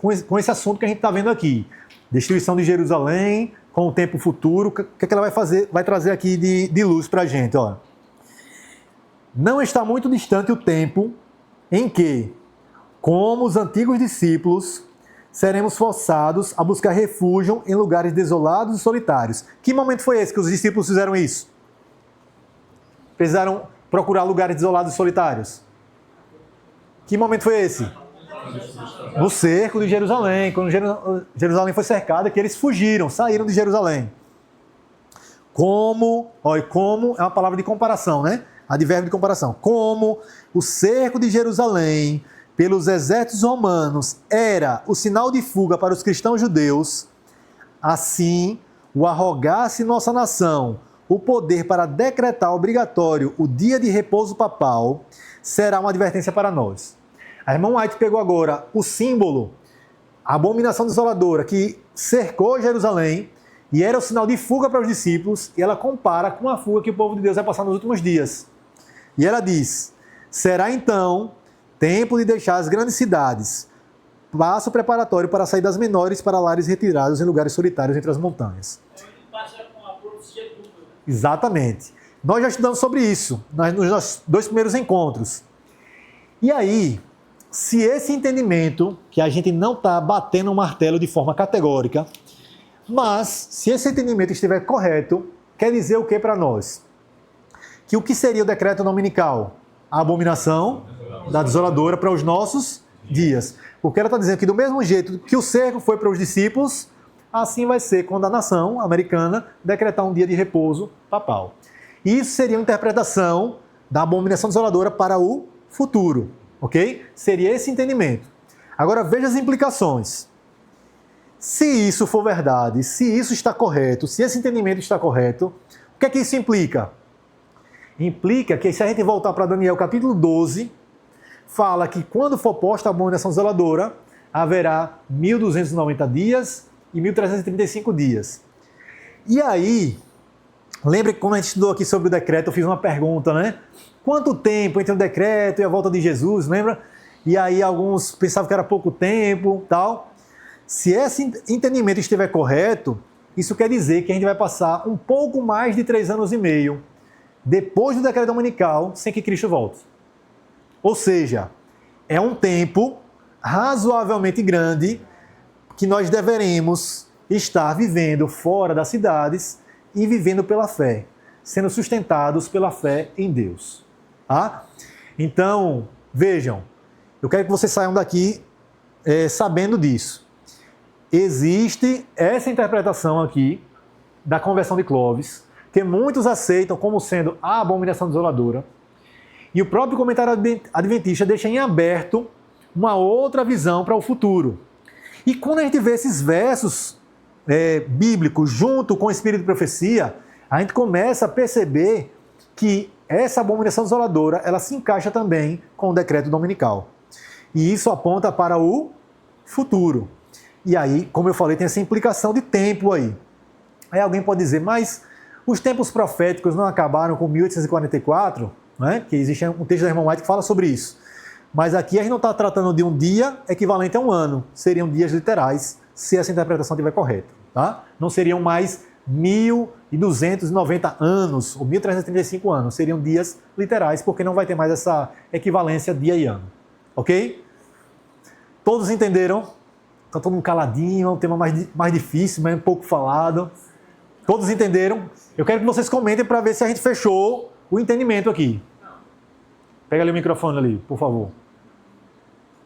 assunto que a gente está vendo aqui. Destruição de Jerusalém, com o tempo futuro. O que ela vai fazer? Vai trazer aqui de luz para a gente. Ó. Não está muito distante o tempo em que, como os antigos discípulos, seremos forçados a buscar refúgio em lugares desolados e solitários. Que momento foi esse que os discípulos fizeram isso? Precisaram procurar lugares desolados e solitários. Que momento foi esse? No cerco de Jerusalém, quando Jerusalém foi cercada, que eles fugiram, saíram de Jerusalém. Como é uma palavra de comparação, né? Advérbio de comparação. Como o cerco de Jerusalém pelos exércitos romanos era o sinal de fuga para os cristãos judeus, assim o arrogar-se nossa nação o poder para decretar obrigatório o dia de repouso papal será uma advertência para nós. A irmã White pegou agora o símbolo, a abominação desoladora que cercou Jerusalém, E era o sinal de fuga para os discípulos, e ela compara com a fuga que o povo de Deus vai passar nos últimos dias. E ela diz: será então tempo de deixar as grandes cidades, passo preparatório para sair das menores para lares retirados em lugares solitários entre as montanhas. Exatamente. Nós já estudamos sobre isso nos nossos 2 primeiros encontros. E aí, se esse entendimento, que a gente não está batendo o martelo de forma categórica, mas se esse entendimento estiver correto, quer dizer o que para nós? Que o que seria o decreto dominical? A abominação da desoladora para os nossos dias. Porque ela está dizendo que do mesmo jeito que o cerco foi para os discípulos, assim vai ser quando a nação americana decretar um dia de repouso papal. Isso seria uma interpretação da abominação desoladora para o futuro, ok? Seria esse entendimento. Agora veja as implicações. Se isso for verdade, se isso está correto, se esse entendimento está correto, o que é que isso implica? Implica que, se a gente voltar para Daniel capítulo 12, fala que quando for posta a abominação desoladora, haverá 1.290 dias e 1.335 dias. E aí, lembra que quando a gente estudou aqui sobre o decreto, eu fiz uma pergunta, né? Quanto tempo entre o decreto e a volta de Jesus, lembra? E aí alguns pensavam que era pouco tempo, tal. Se esse entendimento estiver correto, isso quer dizer que a gente vai passar um pouco mais de 3 anos e meio depois do decreto dominical, sem que Cristo volte. Ou seja, é um tempo razoavelmente grande que nós deveremos estar vivendo fora das cidades e vivendo pela fé, sendo sustentados pela fé em Deus. Tá? Então, vejam, eu quero que vocês saiam daqui sabendo disso. Existe essa interpretação aqui da conversão de Clovis, que muitos aceitam como sendo a abominação desoladora, e o próprio comentário adventista deixa em aberto uma outra visão para o futuro. E quando a gente vê esses versos bíblicos junto com o espírito de profecia, a gente começa a perceber que essa abominação desoladora, ela se encaixa também com o decreto dominical. E isso aponta para o futuro. E aí, como eu falei, tem essa implicação de tempo aí. Aí alguém pode dizer, mas os tempos proféticos não acabaram com 1844? Né? Que existe um texto da irmã White que fala sobre isso. Mas aqui a gente não está tratando de um dia equivalente a um ano. Seriam dias literais, se essa interpretação estiver correta. Tá? Não seriam mais 1.290 anos ou 1.335 anos. Seriam dias literais, porque não vai ter mais essa equivalência dia e ano. Ok? Todos entenderam? Está todo mundo caladinho, é um tema mais difícil, mas um pouco falado. Todos entenderam? Eu quero que vocês comentem para ver se a gente fechou o entendimento aqui. Pega ali o microfone ali, por favor.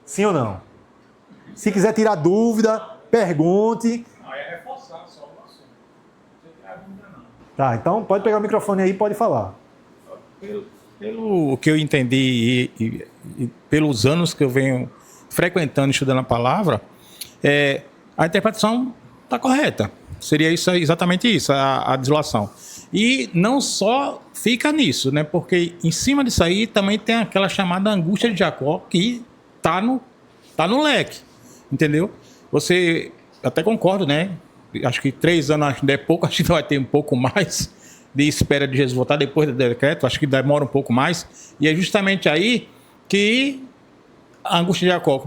Sim ou não? Se quiser tirar dúvida, pergunte. Não, é reforçar só o assunto. Não tirar dúvida não. Tá, então pode pegar o microfone aí e pode falar. Pelo que eu entendi e pelos anos que eu venho frequentando, estudando a palavra, a interpretação está correta. Seria isso, exatamente isso, a desolação. E não só fica nisso, né? Porque em cima disso aí também tem aquela chamada angústia de Jacó, que tá no leque, entendeu? Você, até concordo, né? Acho que 3 anos ainda é pouco, acho que vai ter um pouco mais de espera de Jesus voltar depois do decreto, acho que demora um pouco mais. E é justamente aí que a angústia de Jacó,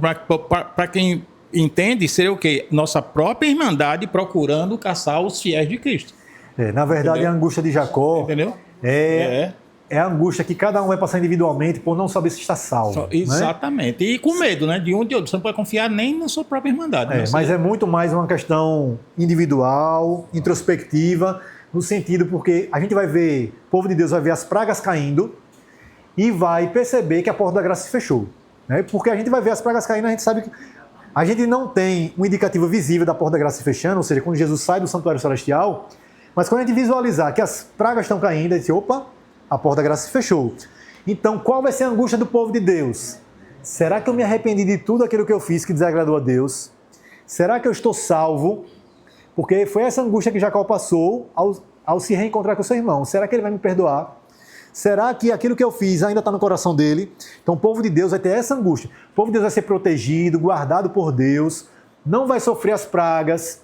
para quem entende, seria o quê? Nossa própria irmandade procurando caçar os fiéis de Cristo. Na verdade, entendeu? A angústia de Jacó entendeu? É a angústia que cada um vai passar individualmente por não saber se está salvo. Exatamente. Né? E com medo, né? De um de outro. Você não pode confiar nem na sua própria irmandade. Mas é muito mais uma questão individual, introspectiva, no sentido porque a gente vai ver, o povo de Deus vai ver as pragas caindo e vai perceber que a porta da graça se fechou. Né? Porque a gente vai ver as pragas caindo, a gente sabe que a gente não tem um indicativo visível da porta da graça se fechando, ou seja, quando Jesus sai do santuário celestial, mas quando a gente visualizar que as pragas estão caindo, a gente diz, opa, a porta da graça se fechou. Então, qual vai ser a angústia do povo de Deus? Será que eu me arrependi de tudo aquilo que eu fiz que desagradou a Deus? Será que eu estou salvo? Porque foi essa angústia que Jacó passou ao se reencontrar com seu irmão. Será que ele vai me perdoar? Será que aquilo que eu fiz ainda está no coração dele? Então, o povo de Deus vai ter essa angústia. O povo de Deus vai ser protegido, guardado por Deus, não vai sofrer as pragas,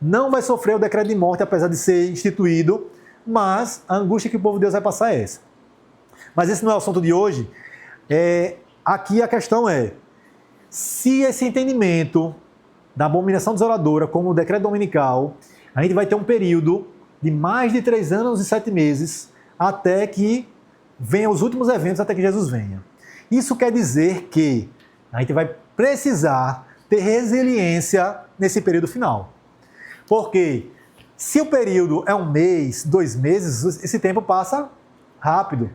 não vai sofrer o decreto de morte, apesar de ser instituído, mas a angústia que o povo de Deus vai passar é essa. Mas esse não é o assunto de hoje. Aqui a questão é, se esse entendimento da abominação desoladora como o decreto dominical, a gente vai ter um período de mais de 3 anos e 7 meses até que venham os últimos eventos, até que Jesus venha. Isso quer dizer que a gente vai precisar ter resiliência nesse período final. Porque se o período é 1 mês, 2 meses, esse tempo passa rápido.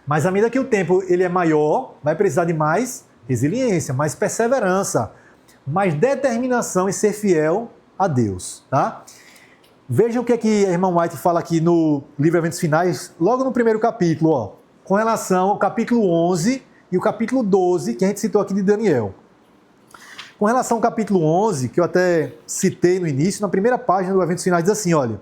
Mas à medida que o tempo ele é maior, vai precisar de mais resiliência, mais perseverança, mais determinação em ser fiel a Deus. Tá? Vejam o que a irmã White fala aqui no livro Eventos Finais, logo no primeiro capítulo, ó, com relação ao capítulo 11 e o capítulo 12, que a gente citou aqui de Daniel. Com relação ao capítulo 11, que eu até citei no início, na primeira página do Eventos Finais diz assim, olha,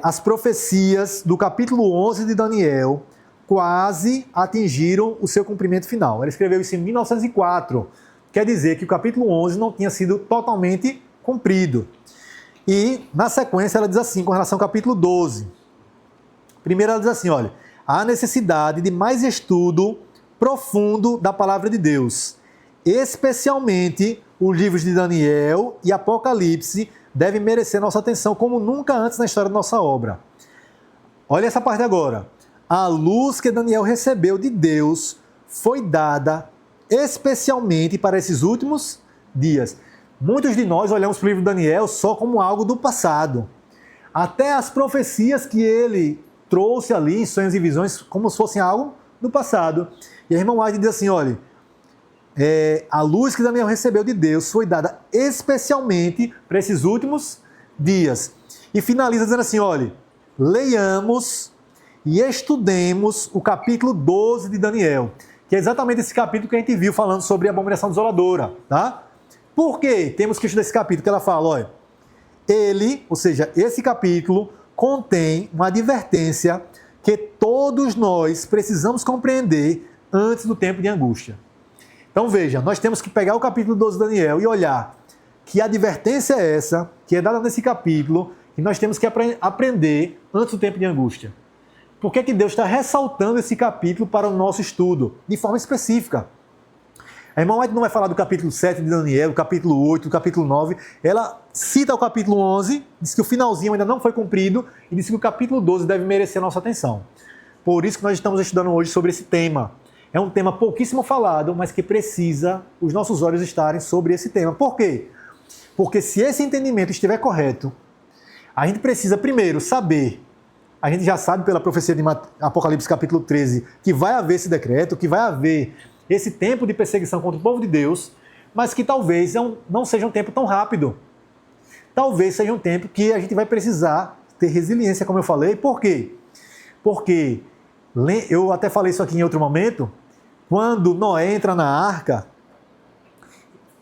as profecias do capítulo 11 de Daniel quase atingiram o seu cumprimento final. Ela escreveu isso em 1904, quer dizer que o capítulo 11 não tinha sido totalmente cumprido. E, na sequência, ela diz assim, com relação ao capítulo 12. Primeiro ela diz assim, olha, há necessidade de mais estudo profundo da palavra de Deus. Especialmente os livros de Daniel e Apocalipse devem merecer nossa atenção como nunca antes na história da nossa obra. Olha essa parte agora. A luz que Daniel recebeu de Deus foi dada especialmente para esses últimos dias. Muitos de nós olhamos para o livro de Daniel só como algo do passado. Até as profecias que ele trouxe ali, sonhos e visões, como se fossem algo do passado. E a irmã White diz assim, olha, a luz que Daniel recebeu de Deus foi dada especialmente para esses últimos dias. E finaliza dizendo assim, olha, leiamos e estudemos o capítulo 12 de Daniel, que é exatamente esse capítulo que a gente viu falando sobre a abominação desoladora, tá? Por que temos que estudar esse capítulo? Que ela fala, olha, ou seja, esse capítulo contém uma advertência que todos nós precisamos compreender antes do tempo de angústia. Então veja, nós temos que pegar o capítulo 12 de Daniel e olhar que advertência é essa, que é dada nesse capítulo, que nós temos que aprender antes do tempo de angústia. Por que Deus está ressaltando esse capítulo para o nosso estudo, de forma específica? A irmã White não vai falar do capítulo 7 de Daniel, do capítulo 8, do capítulo 9. Ela cita o capítulo 11, diz que o finalzinho ainda não foi cumprido e diz que o capítulo 12 deve merecer a nossa atenção. Por isso que nós estamos estudando hoje sobre esse tema. É um tema pouquíssimo falado, mas que precisa os nossos olhos estarem sobre esse tema. Por quê? Porque se esse entendimento estiver correto, a gente precisa primeiro saber, a gente já sabe pela profecia de Apocalipse capítulo 13, que vai haver esse decreto, que vai haver esse tempo de perseguição contra o povo de Deus, mas que talvez não seja um tempo tão rápido. Talvez seja um tempo que a gente vai precisar ter resiliência, como eu falei. Por quê? Porque, eu até falei isso aqui em outro momento, quando Noé entra na arca,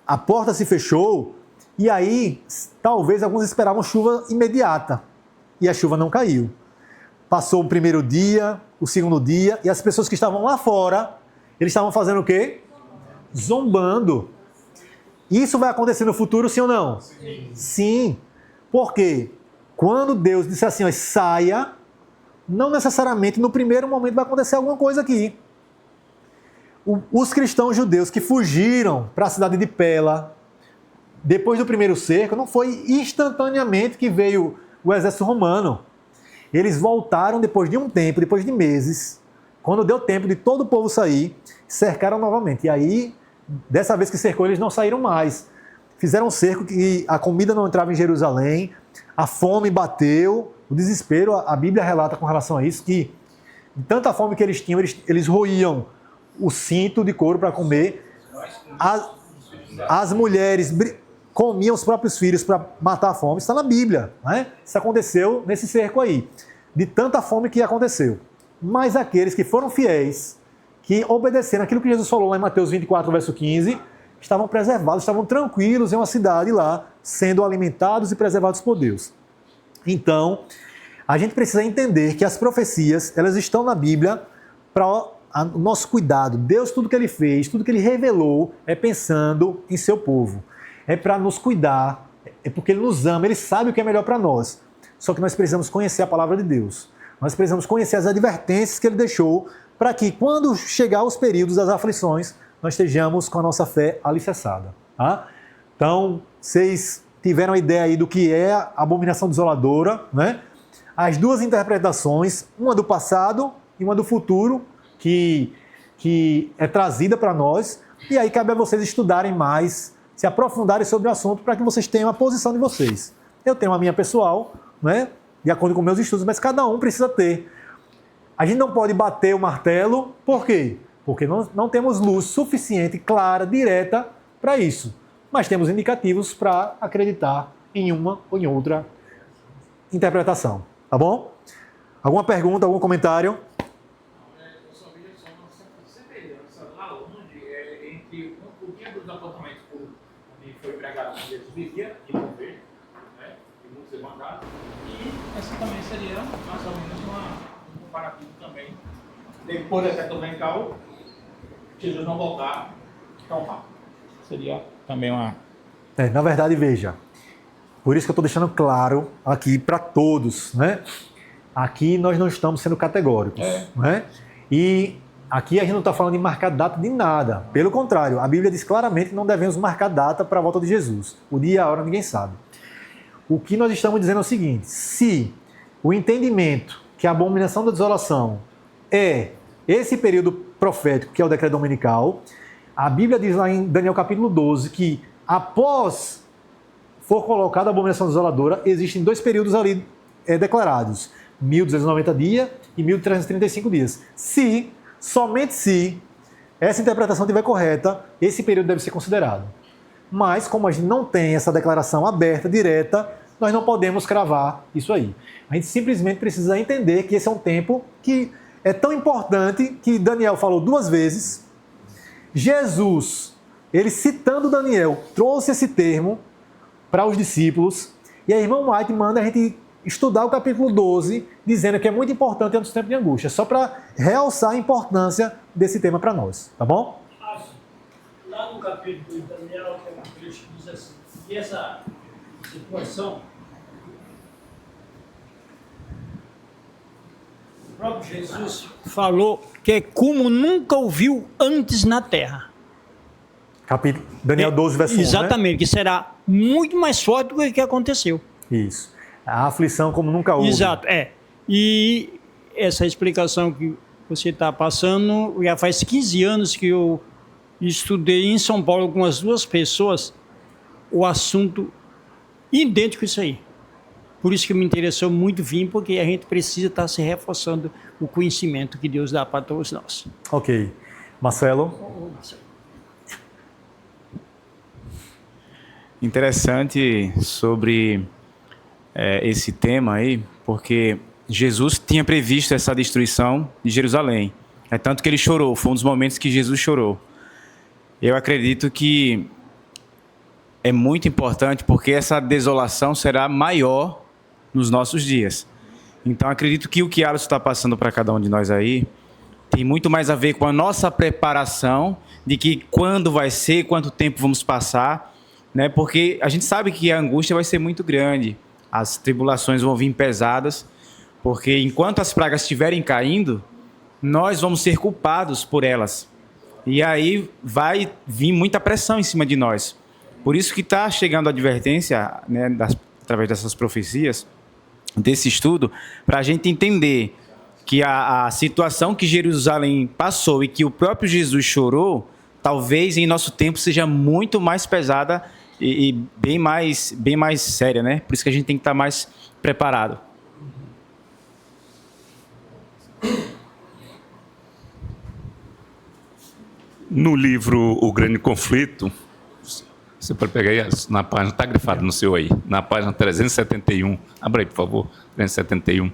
a porta se fechou, e aí talvez alguns esperavam chuva imediata, e a chuva não caiu. Passou o primeiro dia, o segundo dia, e as pessoas que estavam lá fora, eles estavam fazendo o quê? Zombando. Isso vai acontecer no futuro, sim ou não? Sim. Sim. Por quê? Quando Deus disse assim, ó, saia, não necessariamente no primeiro momento vai acontecer alguma coisa aqui. Os cristãos judeus que fugiram para a cidade de Pela, depois do primeiro cerco, não foi instantaneamente que veio o exército romano. Eles voltaram depois de um tempo, depois de meses, quando deu tempo de todo o povo sair, cercaram novamente. E aí, dessa vez que cercou, eles não saíram mais. Fizeram um cerco que a comida não entrava em Jerusalém, a fome bateu, o desespero, a Bíblia relata com relação a isso, que de tanta fome que eles tinham, eles roíam o cinto de couro para comer. As mulheres comiam os próprios filhos para matar a fome. Isso está na Bíblia, né? Isso aconteceu nesse cerco aí, de tanta fome que aconteceu. Mas aqueles que foram fiéis, que obedeceram aquilo que Jesus falou lá em Mateus 24, verso 15, estavam preservados, estavam tranquilos em uma cidade lá, sendo alimentados e preservados por Deus. Então, a gente precisa entender que as profecias, elas estão na Bíblia para o nosso cuidado. Deus, tudo que Ele fez, tudo que Ele revelou, é pensando em seu povo. É para nos cuidar, é porque Ele nos ama, Ele sabe o que é melhor para nós. Só que nós precisamos conhecer a palavra de Deus. Nós precisamos conhecer as advertências que Ele deixou para que, quando chegar os períodos das aflições, nós estejamos com a nossa fé alicerçada. Tá? Então, vocês tiveram a ideia aí do que é a abominação desoladora, né? As duas interpretações, uma do passado e uma do futuro, que é trazida para nós, e aí cabe a vocês estudarem mais, se aprofundarem sobre o assunto, para que vocês tenham a posição de vocês. Eu tenho a minha pessoal, né? De acordo com meus estudos, mas cada um precisa ter. A gente não pode bater o martelo, por quê? Porque não temos luz suficiente, clara, direta para isso. Mas temos indicativos para acreditar em uma ou em outra interpretação. Tá bom? Alguma pergunta, algum comentário? Eu só vi só uma semelhança lá onde entre o tempo dos apontamentos onde foi pregado que Jesus vivia e morrer, né? E muitos levantados. E essa também seria mais ou menos um comparativo também. Depois da seta dominical, Jesus não voltar tão rápido. Seria também uma... Na verdade, veja, por isso que eu estou deixando claro aqui para todos, né? Aqui nós não estamos sendo categóricos, né? E aqui a gente não está falando de marcar data de nada. Pelo contrário, a Bíblia diz claramente que não devemos marcar data para a volta de Jesus. O dia e a hora ninguém sabe. O que nós estamos dizendo é o seguinte: se o entendimento que a abominação da desolação é esse período profético, que é o decreto dominical, a Bíblia diz lá em Daniel capítulo 12 que após for colocada a abominação desoladora, existem dois períodos ali declarados: 1.290 dias e 1.335 dias. Se, somente se, essa interpretação estiver correta, esse período deve ser considerado. Mas, como a gente não tem essa declaração aberta, direta, nós não podemos cravar isso aí. A gente simplesmente precisa entender que esse é um tempo que é tão importante que Daniel falou duas vezes. Jesus, ele citando Daniel, trouxe esse termo para os discípulos, e a irmã White manda a gente estudar o capítulo 12, dizendo que é muito importante antes do tempo de angústia, só para realçar a importância desse tema para nós, tá bom? Lá no capítulo de Daniel, tem uma trecho que diz assim, e essa situação, o próprio Jesus falou que é como nunca ouviu antes na terra. Daniel 12, verso 1, exatamente, né? que será muito mais forte do que aconteceu. Isso. A aflição como nunca houve. Exato, E essa explicação que você está passando, já faz 15 anos que eu estudei em São Paulo com as duas pessoas o assunto idêntico a isso aí. Por isso que me interessou muito vir, porque a gente precisa estar se reforçando o conhecimento que Deus dá para todos nós. Ok. Marcelo? Interessante sobre esse tema aí, porque Jesus tinha previsto essa destruição de Jerusalém. É tanto que ele chorou, foi um dos momentos que Jesus chorou. Eu acredito que é muito importante porque essa desolação será maior nos nossos dias. Então acredito que o que Alisson está passando para cada um de nós aí tem muito mais a ver com a nossa preparação de que quando vai ser, quanto tempo vamos passar, né? Porque a gente sabe que a angústia vai ser muito grande, as tribulações vão vir pesadas, porque enquanto as pragas estiverem caindo, nós vamos ser culpados por elas. E aí vai vir muita pressão em cima de nós. Por isso que está chegando a advertência, né, através dessas profecias, desse estudo, para a gente entender que a situação que Jerusalém passou e que o próprio Jesus chorou, talvez em nosso tempo seja muito mais pesada e bem mais séria, né? Por isso que a gente tem que estar mais preparado. No livro O Grande Conflito, você pode pegar aí na página, está grifado no seu aí, na página 371. Abra aí, por favor, 371.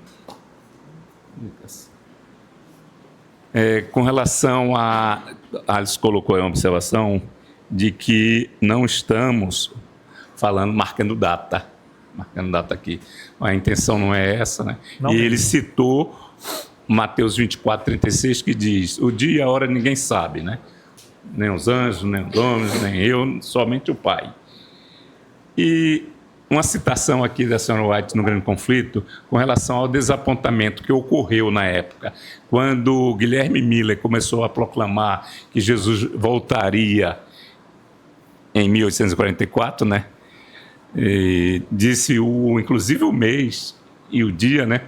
Com relação a... Alice colocou aí uma observação de que não estamos falando, marcando data aqui. A intenção não é essa, né? Não e mesmo. ele citou Mateus 24:36, que diz: o dia e a hora ninguém sabe, né? Nem os anjos, nem os homens, nem eu, somente o Pai. E uma citação aqui da senhora White no Grande Conflito com relação ao desapontamento que ocorreu na época, quando Guilherme Miller começou a proclamar que Jesus voltaria em 1844, né? E disse inclusive o mês e o dia, né?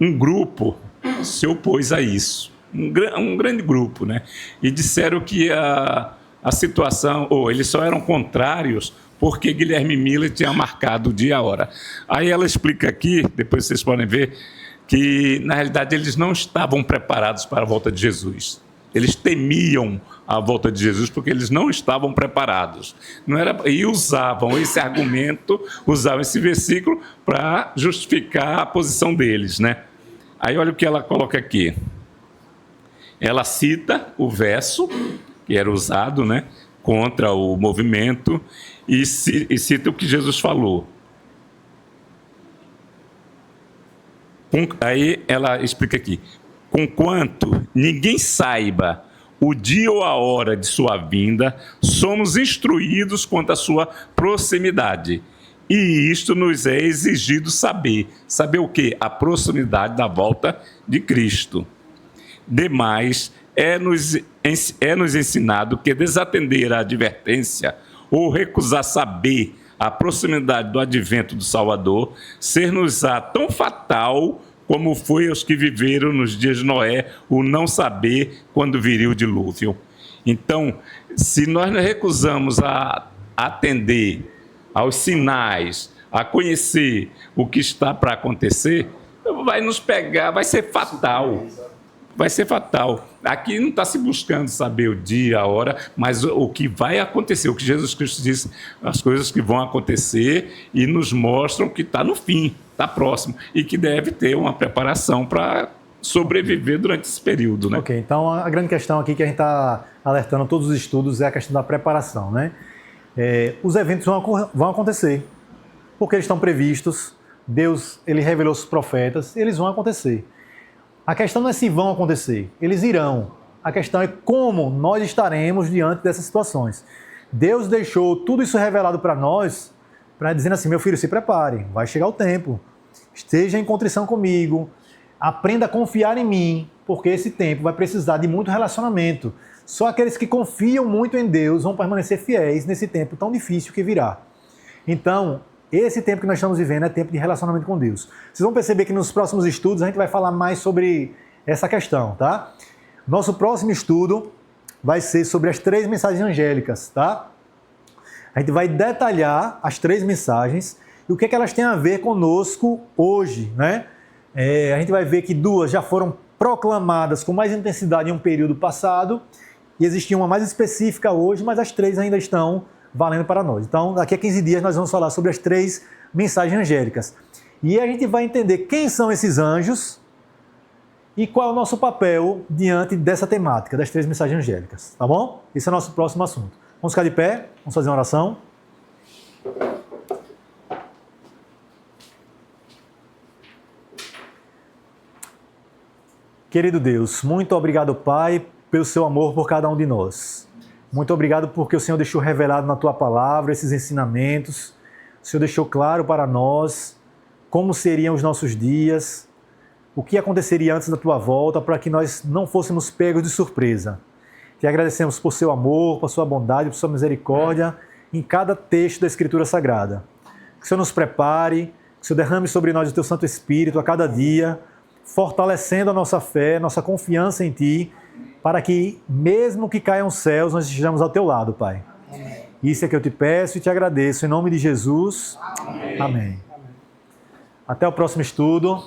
Um grupo se opôs a isso, um grande grupo, né? E disseram que a situação, eles só eram contrários porque Guilherme Miller tinha marcado o dia e a hora. Aí ela explica aqui, depois vocês podem ver, que na realidade eles não estavam preparados para a volta de Jesus. Eles temiam a volta de Jesus porque eles não estavam preparados. E usavam esse argumento, usavam esse versículo para justificar a posição deles, né? Aí olha o que ela coloca aqui. Ela cita o verso que era usado, né, contra o movimento e cita o que Jesus falou. Aí ela explica aqui. Conquanto ninguém saiba o dia ou a hora de sua vinda, somos instruídos quanto à sua proximidade. E isto nos é exigido saber. Saber o quê? A proximidade da volta de Cristo. Demais, é nos ensinado que desatender a advertência ou recusar saber a proximidade do advento do Salvador, ser-nos-á tão fatal como foi aos que viveram nos dias de Noé o não saber quando viria o dilúvio. Então, se nós nos recusamos a atender aos sinais, a conhecer o que está para acontecer, vai nos pegar, vai ser fatal. Vai ser fatal. Aqui não está se buscando saber o dia, a hora, mas o que vai acontecer, o que Jesus Cristo disse, as coisas que vão acontecer e nos mostram que está no fim, está próximo, e que deve ter uma preparação para sobreviver durante esse período, né? Ok, então a grande questão aqui que a gente está alertando todos os estudos é a questão da preparação, né? Os eventos vão acontecer, porque eles estão previstos, Deus ele revelou os profetas, eles vão acontecer. A questão não é se vão acontecer, eles irão. A questão é como nós estaremos diante dessas situações. Deus deixou tudo isso revelado para nós, dizendo assim, meu filho, se prepare, vai chegar o tempo, esteja em contrição comigo, aprenda a confiar em mim, porque esse tempo vai precisar de muito relacionamento. Só aqueles que confiam muito em Deus vão permanecer fiéis nesse tempo tão difícil que virá. Então, esse tempo que nós estamos vivendo é tempo de relacionamento com Deus. Vocês vão perceber que nos próximos estudos a gente vai falar mais sobre essa questão, tá? Nosso próximo estudo vai ser sobre as 3 mensagens angélicas, tá? A gente vai detalhar as 3 mensagens e o que elas têm a ver conosco hoje, né? A gente vai ver que 2 já foram proclamadas com mais intensidade em um período passado e existia uma mais específica hoje, mas as 3 ainda estão valendo para nós. Então, daqui a 15 dias nós vamos falar sobre as 3 mensagens angélicas. E a gente vai entender quem são esses anjos e qual é o nosso papel diante dessa temática, das 3 mensagens angélicas, tá bom? Esse é o nosso próximo assunto. Vamos ficar de pé, vamos fazer uma oração. Querido Deus, muito obrigado, Pai, pelo seu amor por cada um de nós. Muito obrigado porque o Senhor deixou revelado na Tua Palavra esses ensinamentos. O Senhor deixou claro para nós como seriam os nossos dias, o que aconteceria antes da Tua volta, para que nós não fôssemos pegos de surpresa. Te agradecemos por seu amor, por sua bondade, por sua misericórdia em cada texto da Escritura Sagrada. Que o Senhor nos prepare, que o Senhor derrame sobre nós o Teu Santo Espírito a cada dia, fortalecendo a nossa fé, nossa confiança em Ti, para que, mesmo que caiam os céus, nós estejamos ao Teu lado, Pai. Amém. Isso é que eu te peço e te agradeço. Em nome de Jesus. Amém. Amém. Até o próximo estudo.